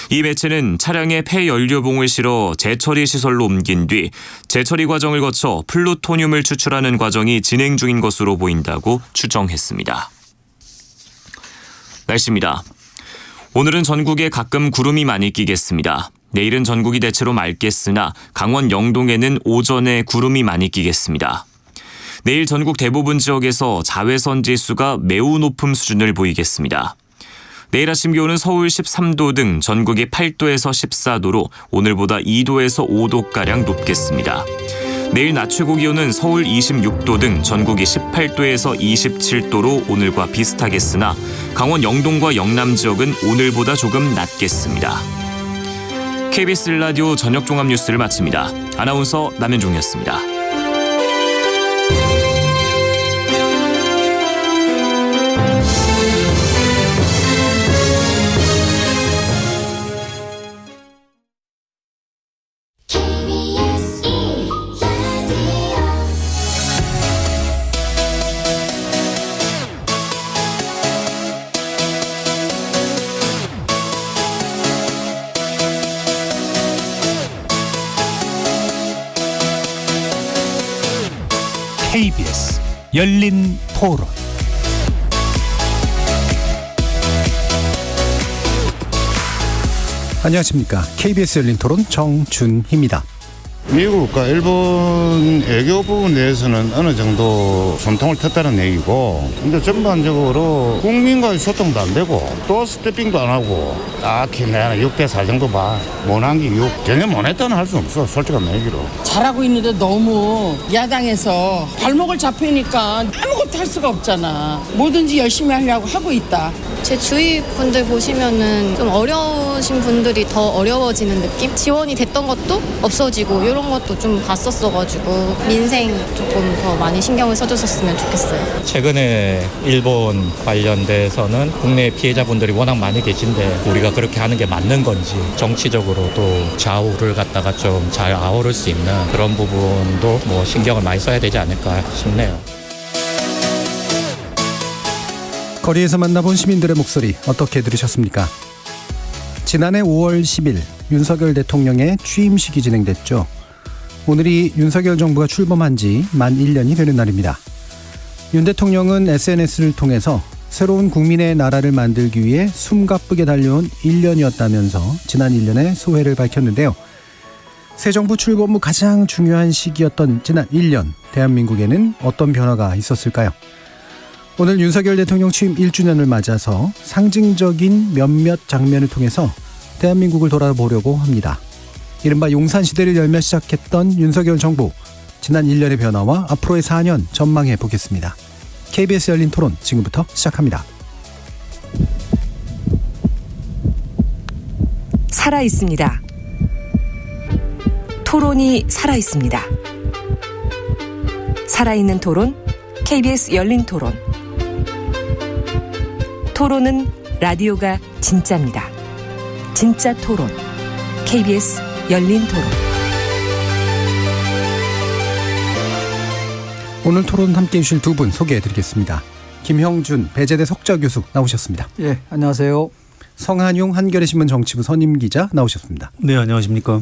이 배치는 차량에 폐연료봉을 실어 재처리 시설로 옮긴 뒤 재처리 과정을 거쳐 플루토늄을 추출하는 과정이 진행 중인 것으로 보인다고 추정했습니다. 날씨입니다. 오늘은 전국에 가끔 구름이 많이 끼겠습니다. 내일은 전국이 대체로 맑겠으나 강원 영동에는 오전에 구름이 많이 끼겠습니다. 내일 전국 대부분 지역에서 자외선 지수가 매우 높은 수준을 보이겠습니다. 내일 아침 기온은 서울 13도 등 전국이 8도에서 14도로 오늘보다 2도에서 5도가량 높겠습니다. 내일 낮 최고 기온은 서울 26도 등 전국이 18도에서 27도로 오늘과 비슷하겠으나 강원 영동과 영남 지역은 오늘보다 조금 낮겠습니다. KBS 라디오 저녁 종합 뉴스를 마칩니다. 아나운서 남현종이었습니다. KBS 열린 토론. 안녕하십니까. KBS 열린 토론 정준희입니다. 미국과 일본 외교 부분에 대해서는 어느 정도 숨통을 텄다는 얘기고, 근데 전반적으로 국민과의 소통도 안 되고 또 스태핑도 안 하고 딱히 내가 6대4 정도 봐. 못한 게 6. 전혀 못했다는 할 수 없어. 솔직한 얘기로. 잘하고 있는데 너무 야당에서 발목을 잡히니까 아무것도 할 수가 없잖아. 뭐든지 열심히 하려고 하고 있다. 제 주위 분들 보시면은 좀 어려우신 분들이 더 어려워지는 느낌? 지원이 됐던 것도 없어지고 이런 것도 좀 봤었어가지고 민생 조금 더 많이 신경을 써줬었으면 좋겠어요. 최근에 일본 관련돼서는 국내 피해자분들이 워낙 많이 계신데 우리가 그렇게 하는 게 맞는 건지 정치적으로 또 좌우를 갖다가 좀 잘 아우를 수 있는 그런 부분도 뭐 신경을 많이 써야 되지 않을까 싶네요. 거리에서 만나본 시민들의 목소리 어떻게 들으셨습니까? 지난해 5월 10일 윤석열 대통령의 취임식이 진행됐죠. 오늘이 윤석열 정부가 출범한 지 만 1년이 되는 날입니다. 윤 대통령은 SNS를 통해서 새로운 국민의 나라를 만들기 위해 숨가쁘게 달려온 1년이었다면서 지난 1년의 소회를 밝혔는데요. 새 정부 출범 후 가장 중요한 시기였던 지난 1년, 대한민국에는 어떤 변화가 있었을까요? 오늘 윤석열 대통령 취임 1주년을 맞아서 상징적인 몇몇 장면을 통해서 대한민국을 돌아보려고 합니다. 이른바 용산시대를 열며 시작했던 윤석열 정부, 지난 1년의 변화와 앞으로의 4년 전망해 보겠습니다. KBS 열린 토론 지금부터 시작합니다. 살아있습니다. 토론이 살아있습니다. 살아있는 토론, KBS 열린 토론. 토론은 라디오가 진짜입니다. 진짜 토론, KBS 열린 토론. 오늘 토론 함께해 주실 두 분 소개해드리겠습니다. 김형준 배재대 석좌교수 나오셨습니다. 예, 안녕하세요. 성한용 한겨레신문 정치부 선임기자 나오셨습니다. 네, 안녕하십니까.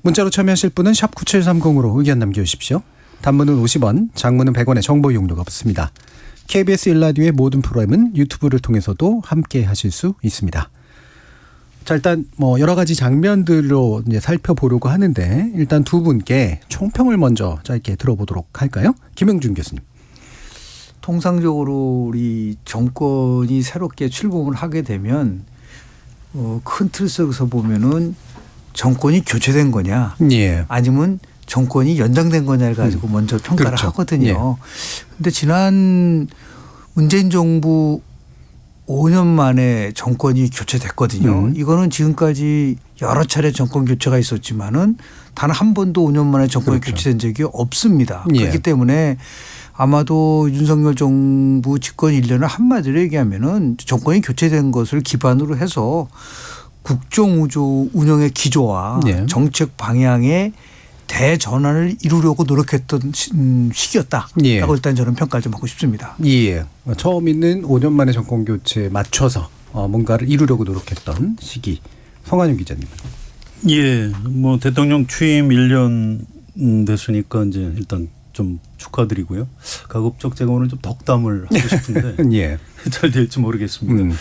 문자로 참여하실 분은 샵 9730으로 의견 남겨주십시오. 단문은 50원, 장문은 100원의 정보 이용료가 붙습니다. KBS 1라디오의 모든 프로그램은 유튜브를 통해서도 함께 하실 수 있습니다. 자, 일단 여러 가지 장면들로 이제 살펴보려고 하는데 일단 두 분께 총평을 먼저 짧게 들어보도록 할까요? 김영준 교수님. 통상적으로 우리 정권이 새롭게 출범을 하게 되면 큰 틀 속에서 보면은 정권이 교체된 거냐, 예. 아니면 정권이 연장된 거냐를 가지고 먼저 평가를 그렇죠. 하거든요. 그런데 지난 문재인 정부 5년 만에 정권이 교체됐거든요. 이거는 지금까지 여러 차례 정권 교체가 있었지만은 단 한 번도 5년 만에 정권이 그렇죠. 교체된 적이 없습니다. 예. 그렇기 때문에 아마도 윤석열 정부 집권 1년을 한마디로 얘기하면은 정권이 교체된 것을 기반으로 해서 국정우조 운영의 기조와 예. 정책 방향의 대전환을 이루려고 노력했던 시기였다. 예. 라고 일단 저는 평가를 좀 하고 싶습니다. 예. 처음 있는 5년 만에 정권 교체에 맞춰서 뭔가를 이루려고 노력했던 시기. 성한윤 기자님. 예, 뭐 대통령 취임 1년 됐으니까 이제 일단 좀 축하드리고요. 가급적 제가 오늘 좀 덕담을 하고 싶은데 예. 잘 될지 모르겠습니다.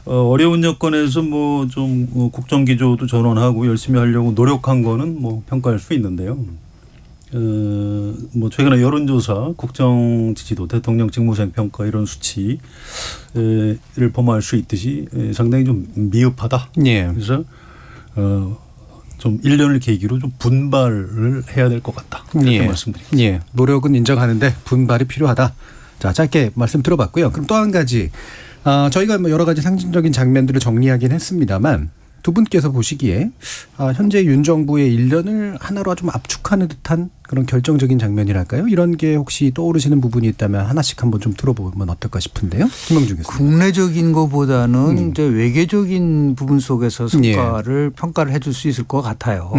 어려운 여건에서 뭐 좀 국정기조도 전환하고 열심히 하려고 노력한 거는 뭐 평가할 수 있는데요. 뭐 최근에 여론조사, 국정 지지도, 대통령 직무수행 평가 이런 수치를 범할 수 있듯이 상당히 좀 미흡하다. 예. 그래서 좀 1년을 계기로 좀 분발을 해야 될 것 같다. 이렇게 예. 말씀드립니다. 예. 노력은 인정하는데 분발이 필요하다. 자, 짧게 말씀 들어봤고요. 그럼 또 한 가지. 저희가 뭐 여러 가지 상징적인 장면들을 정리하긴 했습니다만 두 분께서 보시기에 현재 윤 정부의 1년을 하나로 좀 압축하는 듯한 그런 결정적인 장면이랄까요? 이런 게 혹시 떠오르시는 부분이 있다면 하나씩 한번 좀 들어보면 어떨까 싶은데요. 김영중 교수님. 국내적인 것보다는 이제 외교적인 부분 속에서 성과를 평가를 해 줄 수 있을 것 같아요.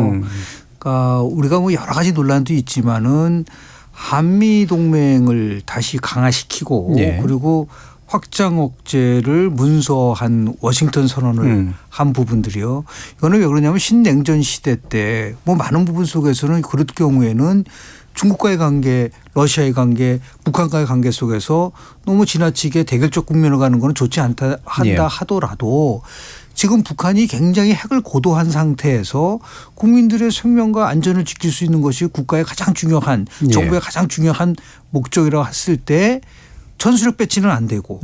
그러니까 우리가 뭐 여러 가지 논란도 있지만은 한미 동맹을 다시 강화시키고 예. 그리고 확장 억제를 문서한 워싱턴 선언을 한 부분들이요. 이거는 왜 그러냐면 신냉전 시대 때 뭐 많은 부분 속에서는 그럴 경우에는 중국과의 관계, 러시아의 관계, 북한과의 관계 속에서 너무 지나치게 대결적 국면을 가는 건 좋지 않다 한다 하더라도 지금 북한이 굉장히 핵을 고도한 상태에서 국민들의 생명과 안전을 지킬 수 있는 것이 국가의 가장 중요한 정부의 가장 중요한 목적이라고 했을 때 전술핵 배치는 안 되고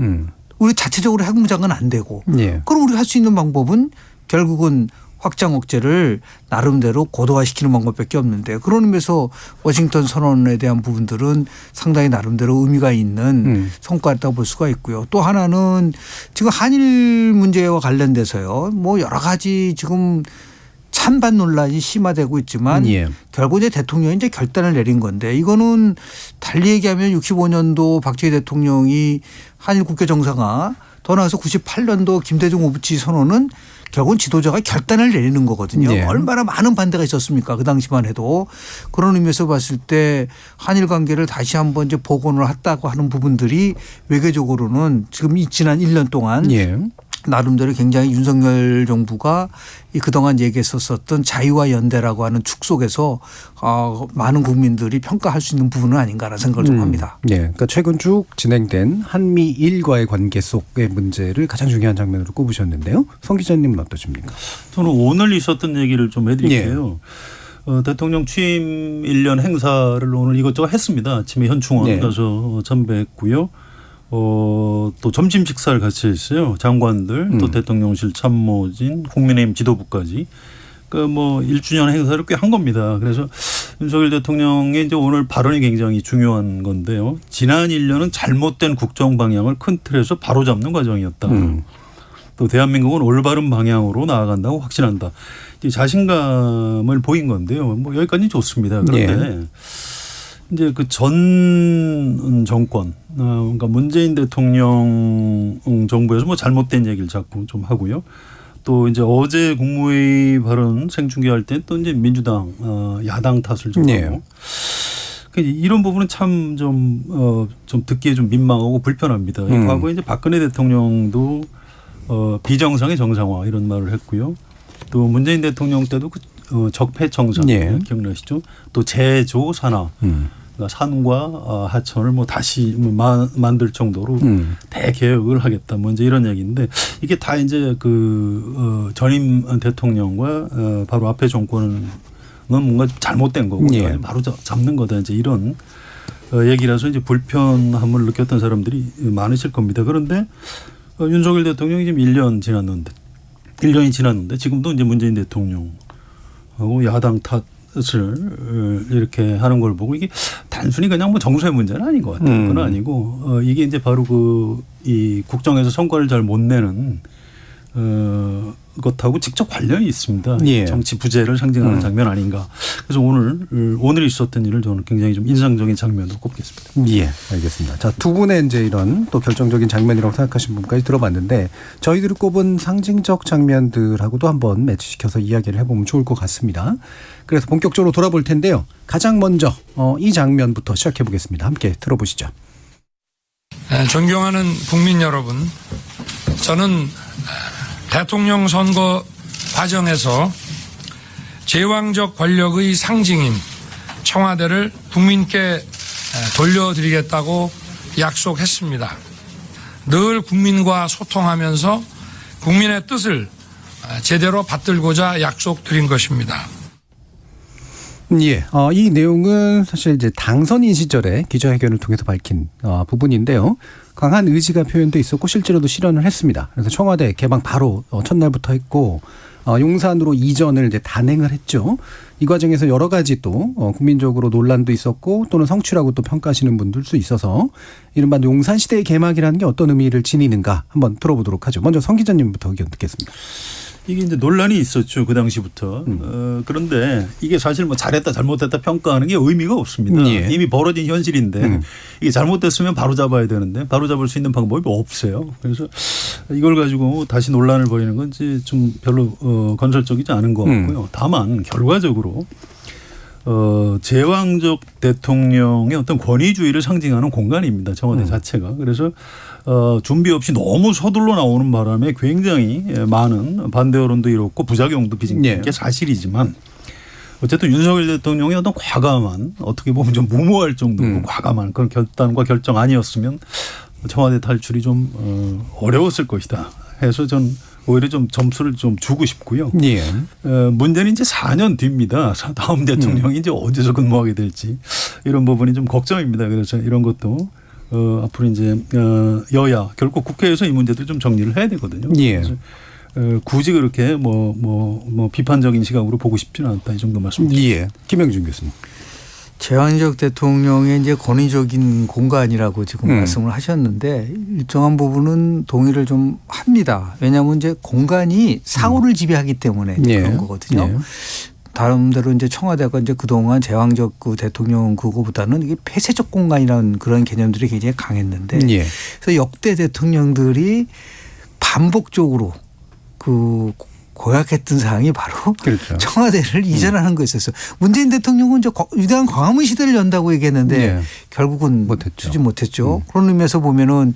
우리 자체적으로 핵 무장은 안 되고 그럼 우리가 할 수 있는 방법은 결국은 확장 억제를 나름대로 고도화시키는 방법밖에 없는데 그런 의미에서 워싱턴 선언에 대한 부분들은 상당히 나름대로 의미가 있는 성과였다고 볼 수가 있고요. 또 하나는 지금 한일 문제와 관련돼서요. 뭐 여러 가지 지금 찬반 논란이 심화되고 있지만 결국 이제 대통령이 이제 결단을 내린 건데 이거는 달리 얘기하면 65년도 박정희 대통령이 한일 국교 정상화 더 나아가서 98년도 김대중 오부치 선언은 결국은 지도자가 결단을 내리는 거거든요. 얼마나 많은 반대가 있었습니까? 그 당시만 해도. 그런 의미에서 봤을 때 한일 관계를 다시 한번 이제 복원을 했다고 하는 부분들이 외교적으로는 지금 지난 1년 동안 나름대로 굉장히 윤석열 정부가 그동안 얘기했었던 자유와 연대라고 하는 축 속에서 많은 국민들이 평가할 수 있는 부분은 아닌가라는 생각을 좀 합니다. 예, 그러니까 최근 쭉 진행된 한미일과의 관계 속의 문제를 가장 중요한 장면으로 꼽으셨는데요. 성 기자님은 어떠십니까? 저는 오늘 있었던 얘기를 좀 해드릴게요. 대통령 취임 1년 행사를 오늘 이것저것 했습니다. 아침에 현충원 가서 참배했고요. 또 점심 식사를 같이 했어요. 장관들, 또 대통령실 참모진, 국민의힘 지도부까지. 그러니까 뭐 1주년 행사를 꽤 한 겁니다. 그래서 윤석열 대통령의 이제 오늘 발언이 굉장히 중요한 건데요. 지난 1년은 잘못된 국정 방향을 큰 틀에서 바로잡는 과정이었다. 또 대한민국은 올바른 방향으로 나아간다고 확신한다. 이제 자신감을 보인 건데요. 뭐 여기까지 좋습니다. 그런데 이제 그 전 정권, 그러니까 문재인 대통령 정부에서 뭐 잘못된 얘기를 자꾸 좀 하고요. 또 이제 어제 국무회의 발언 생중계할 때 또 이제 민주당 야당 탓을 좀 하고. 이런 부분은 참 좀 듣기에 좀 민망하고 불편합니다. 과거에 이제 박근혜 대통령도 비정상의 정상화 이런 말을 했고요. 또 문재인 대통령 때도 그 적폐청산 기억나시죠? 또 제조 산하. 그러니까 산과 하천을 뭐 다시 만들 정도로 대개혁을 하겠다. 뭐 이제 이런 얘기인데 이게 다 이제 그 전임 대통령과 바로 앞에 정권은 뭔가 잘못된 거고 바로 잡는 거다. 이제 이런 얘기라서 이제 불편함을 느꼈던 사람들이 많으실 겁니다. 그런데 윤석열 대통령이 지금 1년이 지났는데 지금도 이제 문재인 대통령하고 야당 탓을 이렇게 하는 걸 보고 이게 단순히 그냥 뭐 정서의 문제는 아닌 것 같아요. 그건 아니고 이게 이제 바로 이 국정에서 성과를 잘 못 내는 것하고 직접 관련이 있습니다. 정치 부재를 상징하는 장면 아닌가. 그래서 오늘 있었던 일을 저는 굉장히 좀 인상적인 장면으로 꼽겠습니다. 예, 알겠습니다. 자, 두 분의 이제 이런 또 결정적인 장면이라고 생각하신 분까지 들어봤는데 저희들이 꼽은 상징적 장면들하고도 한번 매치시켜서 이야기를 해보면 좋을 것 같습니다. 그래서 본격적으로 돌아볼 텐데요. 가장 먼저 이 장면부터 시작해 보겠습니다. 함께 들어보시죠. 존경하는 국민 여러분, 저는 대통령 선거 과정에서 제왕적 권력의 상징인 청와대를 국민께 돌려드리겠다고 약속했습니다. 늘 국민과 소통하면서 국민의 뜻을 제대로 받들고자 약속드린 것입니다. 예, 이 내용은 사실 이제 당선인 시절에 기자회견을 통해서 밝힌 부분인데요. 강한 의지가 표현돼 있었고 실제로도 실현을 했습니다. 그래서 청와대 개방 바로 첫날부터 했고 용산으로 이전을 이제 단행을 했죠. 이 과정에서 여러 가지 또 국민적으로 논란도 있었고 또는 성취라고 또 평가하시는 분들도 있어서 이른바 용산 시대의 개막이라는 게 어떤 의미를 지니는가 한번 들어보도록 하죠. 먼저 성 기자님부터 의견 듣겠습니다. 이게 이제 논란이 있었죠. 그 당시부터. 그런데 이게 사실 뭐 잘했다 잘못했다 평가하는 게 의미가 없습니다. 예. 이미 벌어진 현실인데 이게 잘못됐으면 바로 잡아야 되는데 바로 잡을 수 있는 방법이 없어요. 그래서 이걸 가지고 다시 논란을 벌이는 건 이제 좀 별로 건설적이지 않은 것 같고요. 다만 결과적으로 제왕적 대통령의 어떤 권위주의를 상징하는 공간입니다. 청와대 자체가. 그래서 준비 없이 너무 서둘러 나오는 바람에 굉장히 많은 반대 여론도 이렇고 부작용도 빚은 게 사실이지만 어쨌든 윤석열 대통령의 어떤 과감한 어떻게 보면 좀 무모할 정도로 과감한 그런 결단과 결정 아니었으면 청와대 탈출이 좀 어려웠을 것이다 해서 전 오히려 좀 점수를 좀 주고 싶고요. 예. 문제는 이제 4년 뒤입니다. 다음 대통령이 이제 어디서 근무하게 될지 이런 부분이 좀 걱정입니다. 그래서 이런 것도 앞으로 이제 여야 결국 국회에서 이 문제도 좀 정리를 해야 되거든요. 예. 그래서 굳이 그렇게 뭐 비판적인 시각으로 보고 싶지는 않다 이 정도 말씀드립니다. 예. 김영준 교수님. 제왕적 대통령의 이제 권위적인 공간이라고 지금 말씀을 하셨는데 일정한 부분은 동의를 좀 합니다. 왜냐하면 이제 공간이 사고를 지배하기 때문에 그런 거거든요. 예. 다름대로 이제 청와대가 이제 그동안 제왕적 그 대통령 그거보다는 이게 폐쇄적 공간이라는 그런 개념들이 굉장히 강했는데 예. 그래서 역대 대통령들이 반복적으로 그 고약했던 사항이 바로 그렇죠. 청와대를 이전하는 거였었어요. 문재인 대통령은 이제 위대한 광화문 시대를 연다고 얘기했는데 결국은 주지 못했죠. 그런 의미에서 보면은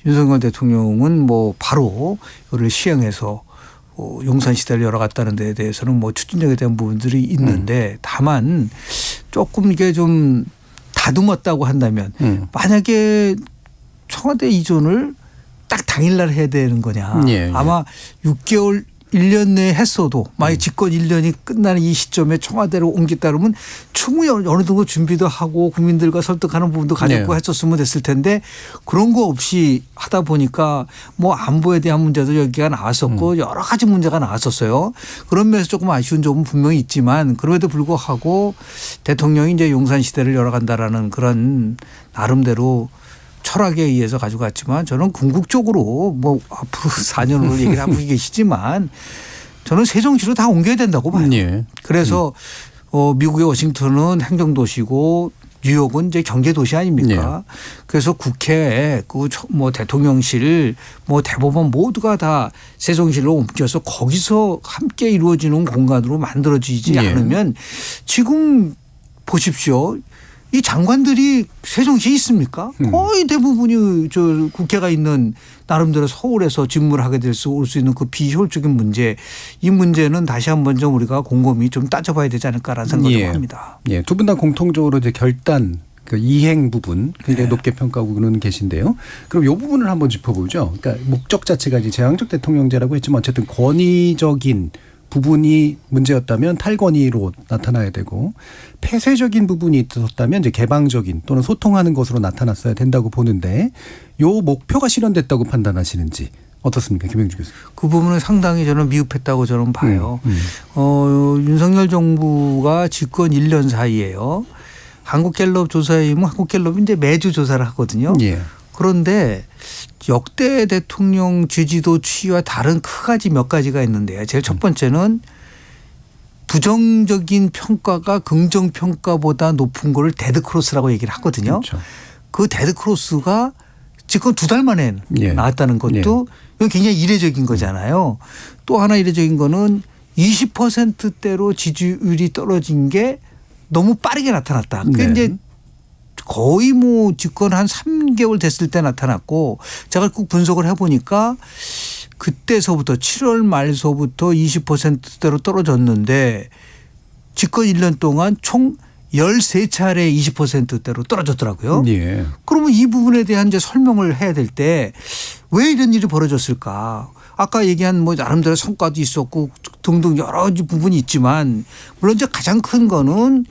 윤석열 대통령은 뭐 바로 이거를 시행해서 용산 시대를 열어갔다는 데에 대해서는 뭐 추진력에 대한 부분들이 있는데 다만 조금 이게 좀 다듬었다고 한다면 만약에 청와대 이전을 딱 당일날 해야 되는 거냐. 아마 6개월 1년 내에 했어도 만약 집권 1년이 끝나는 이 시점에 청와대로 옮겼다 그러면 충분히 어느 정도 준비도 하고 국민들과 설득하는 부분도 가졌고 했었으면 됐을 텐데 그런 거 없이 하다 보니까 뭐 안보에 대한 문제도 여기가 나왔었고 여러 가지 문제가 나왔었어요. 그런 면에서 조금 아쉬운 점은 분명히 있지만 그럼에도 불구하고 대통령이 이제 용산 시대를 열어간다라는 그런 나름대로 철학에 의해서 가져갔지만 저는 궁극적으로 뭐 앞으로 4년으로 얘기를 하고 계시지만 저는 세종시로 다 옮겨야 된다고 봐요. 그래서 미국의 워싱턴은 행정도시고 뉴욕은 이제 경제도시 아닙니까? 그래서 국회 그 뭐 대통령실 뭐 대법원 모두가 다 세종시로 옮겨서 거기서 함께 이루어지는 공간으로 만들어지지 않으면 지금 보십시오. 이 장관들이 세종시에 있습니까? 거의 대부분이 저 국회가 있는 나름대로 서울에서 직무를 하게 될 수 올 수 있는 그 비효율적인 문제 이 문제는 다시 한번 좀 우리가 곰곰이 좀 따져봐야 되지 않을까라는 생각을 합니다. 예, 두 분 다 공통적으로 이제 결단 그 이행 부분 굉장히 높게 평가하고는 계신데요. 그럼 이 부분을 한번 짚어보죠. 그러니까 목적 자체가 이제 제왕적 대통령제라고 했지만 어쨌든 권위적인 부분이 문제였다면 탈권위로 나타나야 되고 폐쇄적인 부분이 있었다면 이제 개방적인 또는 소통하는 것으로 나타났어야 된다고 보는데 요 목표가 실현됐다고 판단하시는지 어떻습니까, 김영주 교수님? 그 부분은 상당히 저는 미흡했다고 저는 봐요. 윤석열 정부가 집권 1년 사이에요. 한국갤럽 조사에 보면 한국갤럽이 이제 매주 조사를 하거든요. 그런데 역대 대통령 지지도 추이와 다른 크가지 몇 가지가 있는데요. 제일 첫 번째는 부정적인 평가가 긍정 평가보다 높은 거를 데드크로스라고 얘기를 하거든요. 그 데드크로스가 지금 2달 만에 나왔다는 것도 이건 굉장히 이례적인 거잖아요. 또 하나 이례적인 거는 20%대로 지지율이 떨어진 게 너무 빠르게 나타났다. 그게 이제 거의 뭐 집권 한 3개월 됐을 때 나타났고 제가 꼭 분석을 해보니까 그때서부터 7월 말서부터 20%대로 떨어졌는데 집권 1년 동안 총 13차례 20%대로 떨어졌더라고요. 예. 그러면 이 부분에 대한 이제 설명을 해야 될 때 왜 이런 일이 벌어졌을까? 아까 얘기한 뭐 나름대로 성과도 있었고 등등 여러 가지 부분이 있지만 물론 이제 가장 큰 거는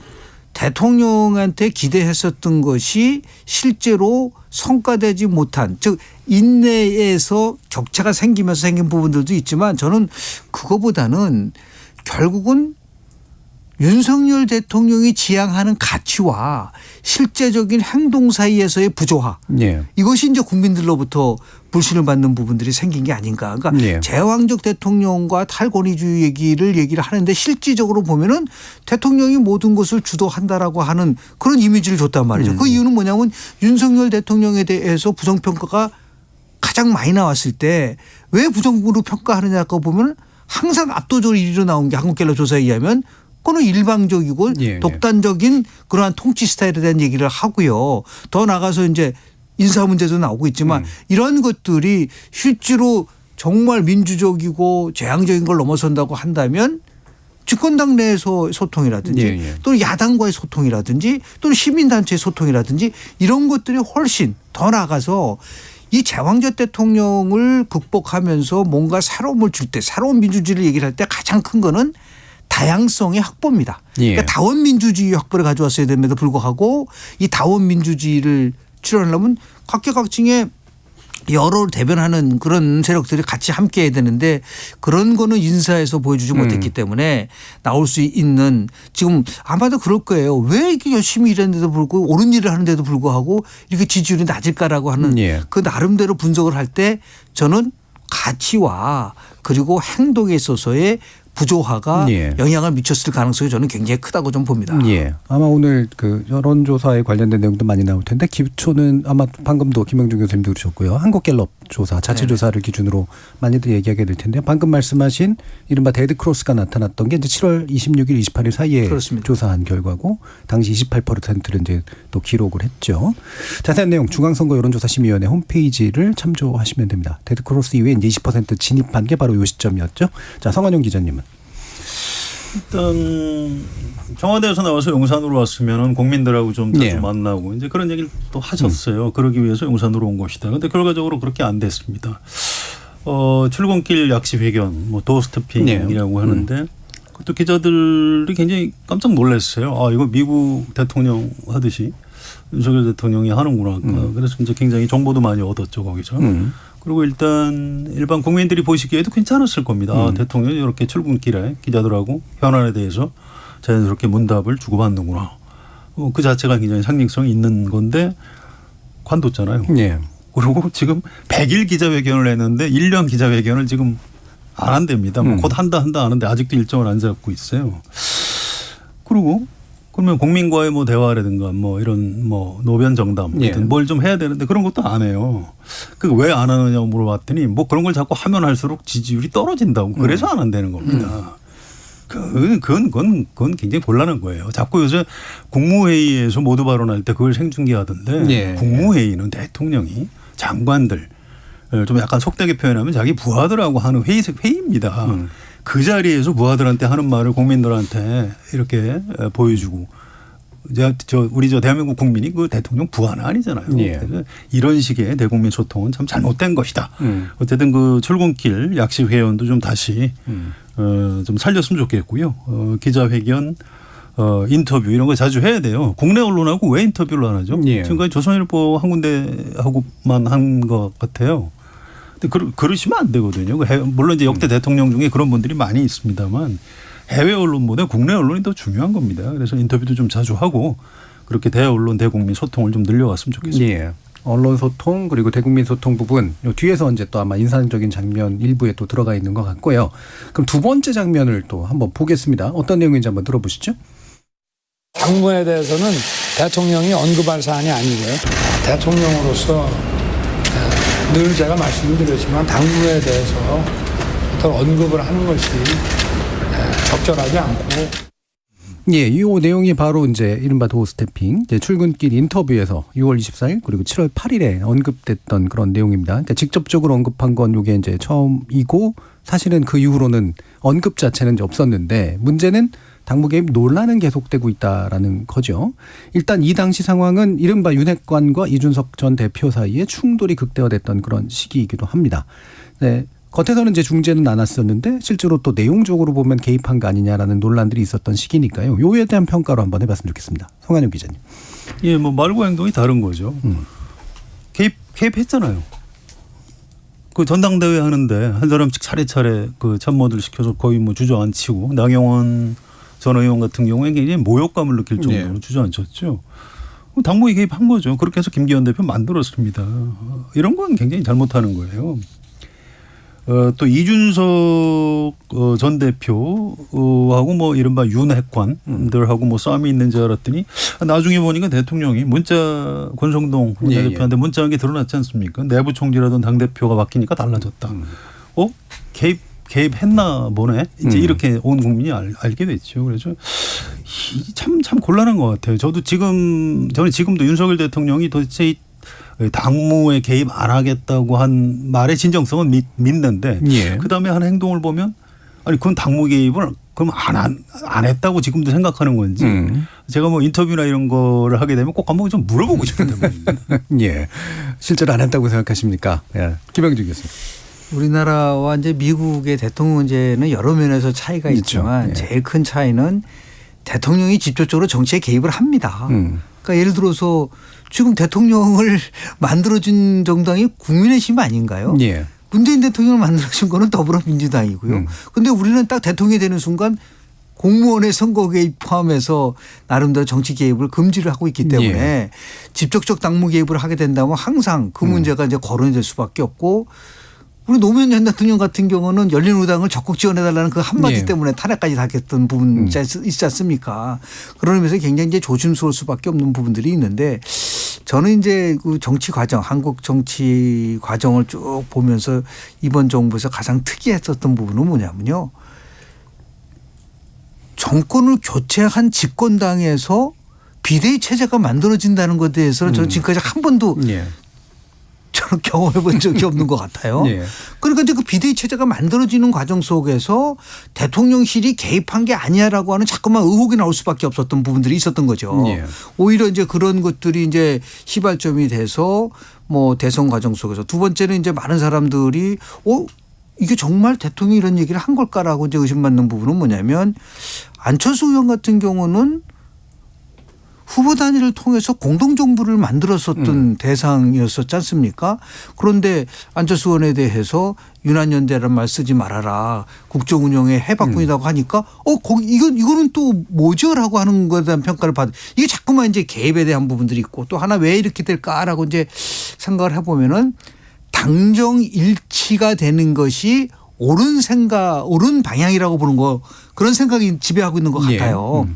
대통령한테 기대했었던 것이 실제로 성과되지 못한, 즉 인내에서 격차가 생기면서 생긴 부분들도 있지만 저는 그거보다는 결국은 윤석열 대통령이 지향하는 가치와 실제적인 행동 사이에서의 부조화. 예. 이것이 이제 국민들로부터 불신을 받는 부분들이 생긴 게 아닌가. 그러니까 예. 제왕적 대통령과 탈권위주의 얘기를 하는데 실질적으로 보면은 대통령이 모든 것을 주도한다라고 하는 그런 이미지를 줬단 말이죠. 그 이유는 뭐냐면 윤석열 대통령에 대해서 부정평가가 가장 많이 나왔을 때 왜 부정으로 평가하느냐고 보면 항상 압도적으로 1위로 나온 게 한국갤럽 조사에 의하면 그거는 일방적이고 예. 독단적인 그러한 통치 스타일에 대한 얘기를 하고요. 더 나가서 이제 인사 문제도 나오고 있지만 이런 것들이 실제로 정말 민주적이고 제왕적인 걸 넘어선다고 한다면 집권당 내에서 소통이라든지 예. 또는 야당과의 소통이라든지 또는 시민단체의 소통이라든지 이런 것들이 훨씬 더 나아가서 이 제왕적 대통령을 극복하면서 뭔가 새로움을 줄 때 새로운 민주주의를 얘기를 할 때 가장 큰 거는 다양성의 확보입니다. 예. 그러니까 다원민주주의 확보를 가져왔어야 됨에도 불구하고 이 다원민주주의를 실현하려면 각계각층의 여러 대변하는 그런 세력들이 같이 함께 해야 되는데 그런 거는 인사에서 보여주지 못했기 때문에 나올 수 있는 지금 아마도 그럴 거예요. 왜 이렇게 열심히 일했는데도 불구하고 옳은 일을 하는데도 불구하고 이렇게 지지율이 낮을까라고 하는 예. 그 나름대로 분석을 할 때 저는 가치와 그리고 행동에 있어서의 부조화가 예. 영향을 미쳤을 가능성이 저는 굉장히 크다고 좀 봅니다. 예. 아마 오늘 그 여론조사에 관련된 내용도 많이 나올 텐데 기초는 아마 방금도 김영준 교수님도 그러셨고요. 한국갤럽 조사, 자체조사를 기준으로 많이들 얘기하게 될 텐데요. 방금 말씀하신 이른바 데드크로스가 나타났던 게 이제 7월 26일, 28일 사이에 그렇습니다. 조사한 결과고 당시 28%를 이제 또 기록을 했죠. 자세한 내용 중앙선거 여론조사심의위원회 홈페이지를 참조하시면 됩니다. 데드크로스 이후에 이제 20% 진입한 게 바로 이 시점이었죠. 자, 성완용 기자님은. 일단 청와대에서 나와서 용산으로 왔으면은 국민들하고 좀 자주 네. 만나고 이제 그런 얘기를 또 하셨어요. 그러기 위해서 용산으로 온 것이다. 그런데 결과적으로 그렇게 안 됐습니다. 출근길 약식 회견, 뭐 도어스태핑이라고 하는데 그것도 기자들이 굉장히 깜짝 놀랐어요. 아, 이거 미국 대통령 하듯이 윤석열 대통령이 하는구나. 그래서 이제 굉장히 정보도 많이 얻었죠 거기서. 그리고 일단 일반 국민들이 보시기에도 괜찮았을 겁니다. 아, 대통령이 이렇게 출근길에 기자들하고 현안에 대해서 자연스럽게 문답을 주고받는구나. 그 자체가 굉장히 상징성이 있는 건데 관뒀잖아요. 예. 그리고 지금 100일 기자회견을 했는데 1년 기자회견을 지금 안 한답니다. 곧 한다 하는데 아직도 일정을 안 잡고 있어요. 그리고 그러면 국민과의 뭐 대화라든가 뭐 이런 뭐 노변 정담 같은 예. 뭘 좀 해야 되는데 그런 것도 안 해요. 그 왜 안 하느냐고 물어봤더니 뭐 그런 걸 자꾸 하면 할수록 지지율이 떨어진다고 그래서 안 한다는 겁니다. 그건 굉장히 곤란한 거예요. 자꾸 요새 국무회의에서 모두 발언할 때 그걸 생중계하던데 예. 국무회의는 대통령이 장관들 좀 약간 속되게 표현하면 자기 부하들하고 하는 회의입니다. 그 자리에서 부하들한테 하는 말을 국민들한테 이렇게 보여주고 우리 대한민국 국민이 그 대통령 부하는 아니잖아요. 예. 그래서 이런 식의 대국민 소통은 참 잘못된 것이다. 어쨌든 그 출근길 약식 회원도 좀 다시 좀 살렸으면 좋겠고요. 기자회견 인터뷰 이런 거 자주 해야 돼요. 국내 언론하고 왜 인터뷰를 안 하죠? 예. 지금까지 조선일보 한 군데하고만 한 것 같아요. 근데 그러시면 안 되거든요. 물론 이제 역대 대통령 중에 그런 분들이 많이 있습니다만 해외 언론보다 국내 언론이 더 중요한 겁니다. 그래서 인터뷰도 좀 자주 하고 그렇게 대언론 대국민 소통을 좀 늘려왔으면 좋겠습니다. 예. 언론 소통 그리고 대국민 소통 부분 요 뒤에서 이제 또 아마 인상적인 장면 일부에 또 들어가 있는 것 같고요. 그럼 두 번째 장면을 또 한번 보겠습니다. 어떤 내용인지 한번 들어보시죠. 당무에 대해서는 대통령이 언급할 사안이 아니고요. 대통령으로서 늘 제가 말씀드렸지만 당무에 대해서 어떤 언급을 하는 것이 적절하지 않고. 예, 이 내용이 바로 이제 이른바 도어 스태핑, 이제 출근길 인터뷰에서 6월 24일 그리고 7월 8일에 언급됐던 그런 내용입니다. 그러니까 직접적으로 언급한 건 이게 이제 처음이고 사실은 그 이후로는 언급 자체는 이제 없었는데 문제는 당무 개입 논란은 계속되고 있다라는 거죠. 일단 이 당시 상황은 이른바 윤핵관과 이준석 전 대표 사이에 충돌이 극대화됐던 그런 시기이기도 합니다. 네. 겉에서는 이제 중재는 않았었는데 실제로 또 내용적으로 보면 개입한 거 아니냐라는 논란들이 있었던 시기니까요. 요에 대한 평가로 한번 해봤으면 좋겠습니다. 송한영 기자님. 예, 뭐 말과 행동이 다른 거죠. 개입했잖아요. 그 전당대회 하는데 한 사람씩 차례차례 그 참모들 시켜서 거의 뭐 주저앉히고 나경원 전 의원 같은 경우에 굉장히 모욕감을 느낄 정도로 주저앉혔죠. 당무에 개입한 거죠. 그렇게 해서 김기현 대표 만들었습니다. 이런 건 굉장히 잘못하는 거예요. 또 이준석 전 대표하고 뭐 이른바 윤핵관들하고 뭐 싸움이 있는 줄 알았더니 나중에 보니까 대통령이 문자 권성동 대표한테 문자한 게 드러났지 않습니까? 내부 총질하던 당대표가 바뀌니까 달라졌다. 개입했나 보네. 이제 이렇게 온 국민이 알게 됐죠. 그래서 참 곤란한 것 같아요. 저는 지금도 윤석열 대통령이 도대체 당무에 개입 안 하겠다고 한 말의 진정성은 믿는데 그다음에 하는 행동을 보면 아니 그건 당무 개입을 그럼 안 했다고 지금도 생각하는 건지 제가 뭐 인터뷰나 이런 거를 하게 되면 꼭 한번 좀 물어보고 싶은데 예, 실제로 안 했다고 생각하십니까? 예. 김영주 교수님. 우리나라와 이제 미국의 대통령 문제는 여러 면에서 차이가 있지만 제일 큰 차이는 대통령이 직접적으로 정치에 개입을 합니다. 그러니까 예를 들어서 지금 대통령을 만들어준 정당이 국민의힘 아닌가요? 예. 문재인 대통령을 만들어준 거는 더불어민주당이고요. 그런데 우리는 딱 대통령이 되는 순간 공무원의 선거 개입 포함해서 나름대로 정치 개입을 금지를 하고 있기 때문에 직접적 당무 개입을 하게 된다면 항상 그 문제가 이제 거론이 될 수밖에 없고 우리 노무현 전 대통령 같은 경우는 열린우당을 적극 지원해달라는 그 한마디 때문에 탄핵까지 당했던 부분 있지 않습니까? 그런 의미에서 굉장히 이제 조심스러울 수밖에 없는 부분들이 있는데 저는 이제 그 정치 과정, 한국 정치 과정을 쭉 보면서 이번 정부에서 가장 특이했었던 부분은 뭐냐면요. 정권을 교체한 집권당에서 비대위 체제가 만들어진다는 것에 대해서는 저는 지금까지 한 번도 저는 경험해 본 적이 없는 것 같아요. 그러니까 이제 그 비대위 체제가 만들어지는 과정 속에서 대통령실이 개입한 게 아니야라고 하는 자꾸만 의혹이 나올 수밖에 없었던 부분들이 있었던 거죠. 오히려 이제 그런 것들이 이제 시발점이 돼서 뭐 대선 과정 속에서 두 번째는 이제 많은 사람들이 이게 정말 대통령이 이런 얘기를 한 걸까라고 이제 의심받는 부분은 뭐냐면 안철수 의원 같은 경우는 후보 단위를 통해서 공동정부를 만들었었던 대상이었었지 않습니까? 그런데 안철수 의원에 대해서 유난연대라는 말 쓰지 말아라. 국정운영의 해박군이라고 하니까 이거는 또 뭐죠라고 하는 것에 대한 평가를 받은 이게 자꾸만 이제 개입에 대한 부분들이 있고 또 하나 왜 이렇게 될까라고 이제 생각을 해보면은 당정 일치가 되는 것이 옳은 방향이라고 보는 거 그런 생각이 지배하고 있는 것 같아요.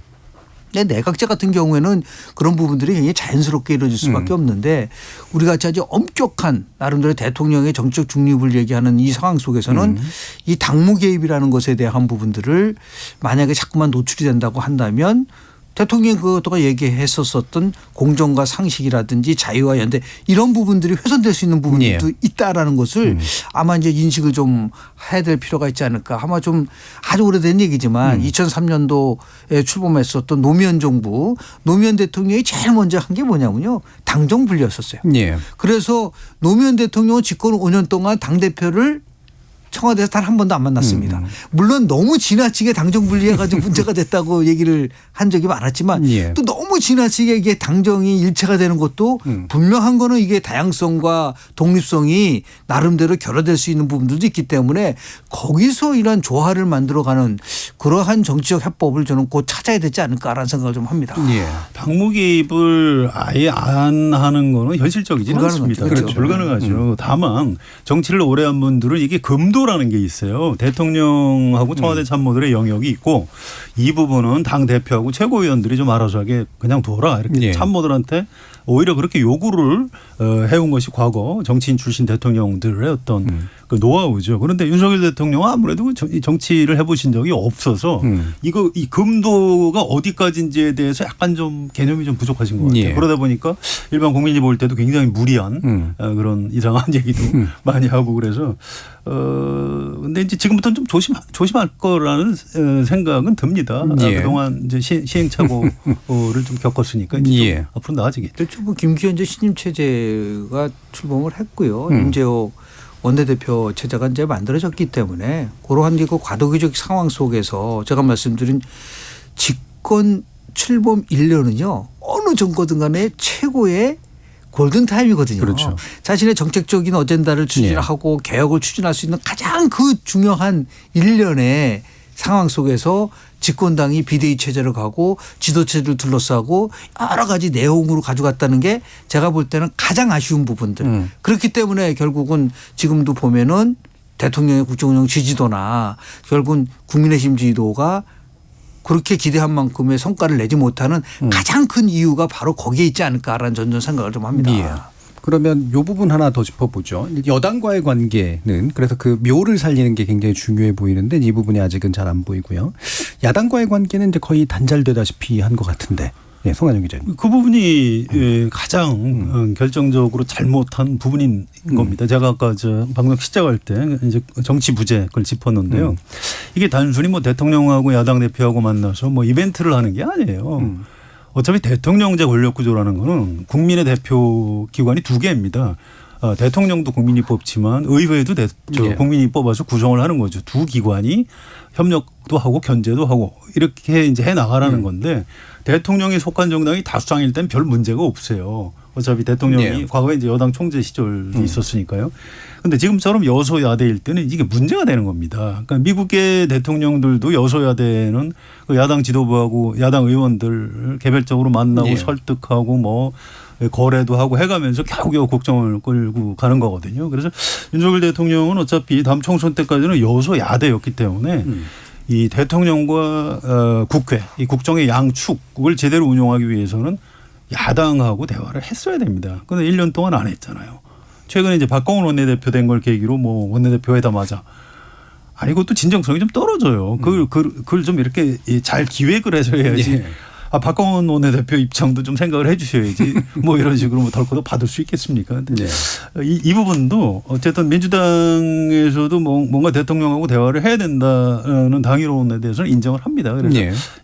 근데 내각제 같은 경우에는 그런 부분들이 굉장히 자연스럽게 이루어질 수밖에 없는데 우리가 아주 엄격한 나름대로 대통령의 정치적 중립을 얘기하는 이 상황 속에서는 이 당무 개입이라는 것에 대한 부분들을 만약에 자꾸만 노출이 된다고 한다면 대통령이 그것도가 얘기했었던 공정과 상식이라든지 자유와 연대 이런 부분들이 훼손될 수 있는 부분도 있다라는 것을 아마 이제 인식을 좀 해야 될 필요가 있지 않을까. 아마 좀 아주 오래된 얘기지만 2003년도에 출범했었던 노무현 정부 노무현 대통령이 제일 먼저 한 게 뭐냐면요. 당정 분리였었어요. 그래서 노무현 대통령은 집권 5년 동안 당대표를 청와대에서 단 한 번도 안 만났습니다. 물론 너무 지나치게 당정 분리해가지고 문제가 됐다고 얘기를 한 적이 많았지만 또 너무 지나치게 이게 당정이 일체가 되는 것도 분명한 거는 이게 다양성과 독립성이 나름대로 결여될 수 있는 부분들도 있기 때문에 거기서 이런 조화를 만들어가는 그러한 정치적 해법을 저는 곧 찾아야 되지 않을까라는 생각을 좀 합니다. 당무 개입을 아예 안 하는 거는 현실적이지는 않습니다. 그렇죠. 불가능하죠. 다만 정치를 오래 한 분들은 이게 금도라는 게 있어요. 대통령하고 청와대 참모들의 영역이 있고 이 부분은 당 대표하고 최고위원들이 좀 알아서 하게 그냥 둬라 이렇게 참모들한테 오히려 그렇게 요구를 해온 것이 과거 정치인 출신 대통령들의 어떤 그 노하우죠. 그런데 윤석열 대통령은 아무래도 정치를 해보신 적이 없어서 이 금도가 어디까지인지에 대해서 약간 좀 개념이 좀 부족하신 것 같아요. 예. 그러다 보니까 일반 국민이 볼 때도 굉장히 무리한 그런 이상한 얘기도 많이 하고 그래서 근데 이제 지금부터는 좀 조심할 거라는 생각은 듭니다. 예. 그동안 이제 시행착오를 좀 겪었으니까 이제 좀 앞으로 나아지겠죠. 뭐 김기현제 신임 체제가 출범을 했고요. 윤재호 원내대표 체제가 이제 만들어졌기 때문에 그러한 그 과도기적 상황 속에서 제가 말씀드린 집권 출범 1년은요 어느 정거든 간에 최고의 골든타임이거든요. 그렇죠. 자신의 정책적인 어젠다를 추진하고 개혁을 추진할 수 있는 가장 그 중요한 1년의 상황 속에서 집권당이 비대위 체제를 가고 지도체제를 둘러싸고 여러 가지 내용으로 가져갔다는 게 제가 볼 때는 가장 아쉬운 부분들. 그렇기 때문에 결국은 지금도 보면은 대통령의 국정운영 지지도나 결국은 국민의힘 지지도가 그렇게 기대한 만큼의 성과를 내지 못하는 가장 큰 이유가 바로 거기에 있지 않을까라는 저는 생각을 좀 합니다. 예. 그러면 이 부분 하나 더 짚어보죠. 여당과의 관계는 그래서 그 묘를 살리는 게 굉장히 중요해 보이는데 이 부분이 아직은 잘 안 보이고요. 야당과의 관계는 이제 거의 단절되다시피 한 것 같은데. 예, 송한영 기자님. 그 부분이 가장 결정적으로 잘못한 부분인 겁니다. 제가 아까 방송 시작할 때 이제 정치 부재 그걸 짚었는데요. 이게 단순히 뭐 대통령하고 야당 대표하고 만나서 뭐 이벤트를 하는 게 아니에요. 어차피 대통령제 권력 구조라는 거는 국민의 대표 기관이 두 개입니다. 대통령도 국민이 뽑지만 의회도 국민이 뽑아서 구성을 하는 거죠. 두 기관이 협력도 하고 견제도 하고 이렇게 이제 해 나가라는 건데 대통령이 속한 정당이 다수당일 땐 별 문제가 없어요. 어차피 대통령이 과거에 이제 여당 총재 시절이 있었으니까요. 그런데 지금처럼 여소야대일 때는 이게 문제가 되는 겁니다. 그러니까 미국의 대통령들도 여소야대는 그 야당 지도부하고 야당 의원들 개별적으로 만나고 설득하고 뭐 거래도 하고 해가면서 겨우겨우 국정을 끌고 가는 거거든요. 그래서 윤석열 대통령은 어차피 다음 총선 때까지는 여소야대였기 때문에 이 대통령과 국회, 이 국정의 양축을 제대로 운용하기 위해서는 야당하고 대화를 했어야 됩니다. 그런데 1년 동안 안 했잖아요. 최근에 이제 박광훈 원내대표 된 걸 계기로 뭐 원내대표 회담하자. 아니 그것도 진정성이 좀 떨어져요. 그걸 좀 이렇게 잘 기획을 해서 해야지. 박광훈 원내대표 입장도 좀 생각을 해 주셔야지 뭐 이런 식으로 뭐 덜커도 받을 수 있겠습니까? 근데 이 부분도 어쨌든 민주당에서도 뭔가 대통령하고 대화를 해야 된다는 당위론에 대해서는 인정을 합니다. 그래서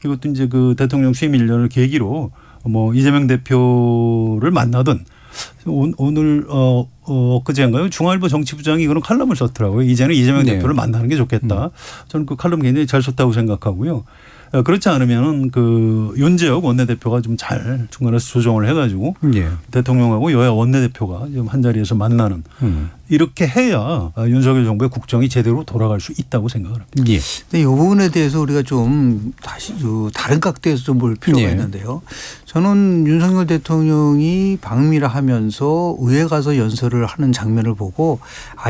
이것도 이제 그 대통령 취임 1년을 계기로 뭐 이재명 대표를 만나든 오늘 엊그제인가요? 중앙일보 정치부장이 그런 칼럼을 썼더라고요. 이제는 이재명 대표를 만나는 게 좋겠다. 저는 그 칼럼 굉장히 잘 썼다고 생각하고요. 그렇지 않으면 그 윤재욱 원내대표가 좀 잘 중간에서 조정을 해가지고 대통령하고 여야 원내대표가 좀 한 자리에서 만나는 이렇게 해야 윤석열 정부의 국정이 제대로 돌아갈 수 있다고 생각을 합니다. 근데 이 부분에 대해서 우리가 좀 다시 다른 각도에서 좀 볼 필요가 있는데요. 저는 윤석열 대통령이 방미를 하면서 의회 가서 연설을 하는 장면을 보고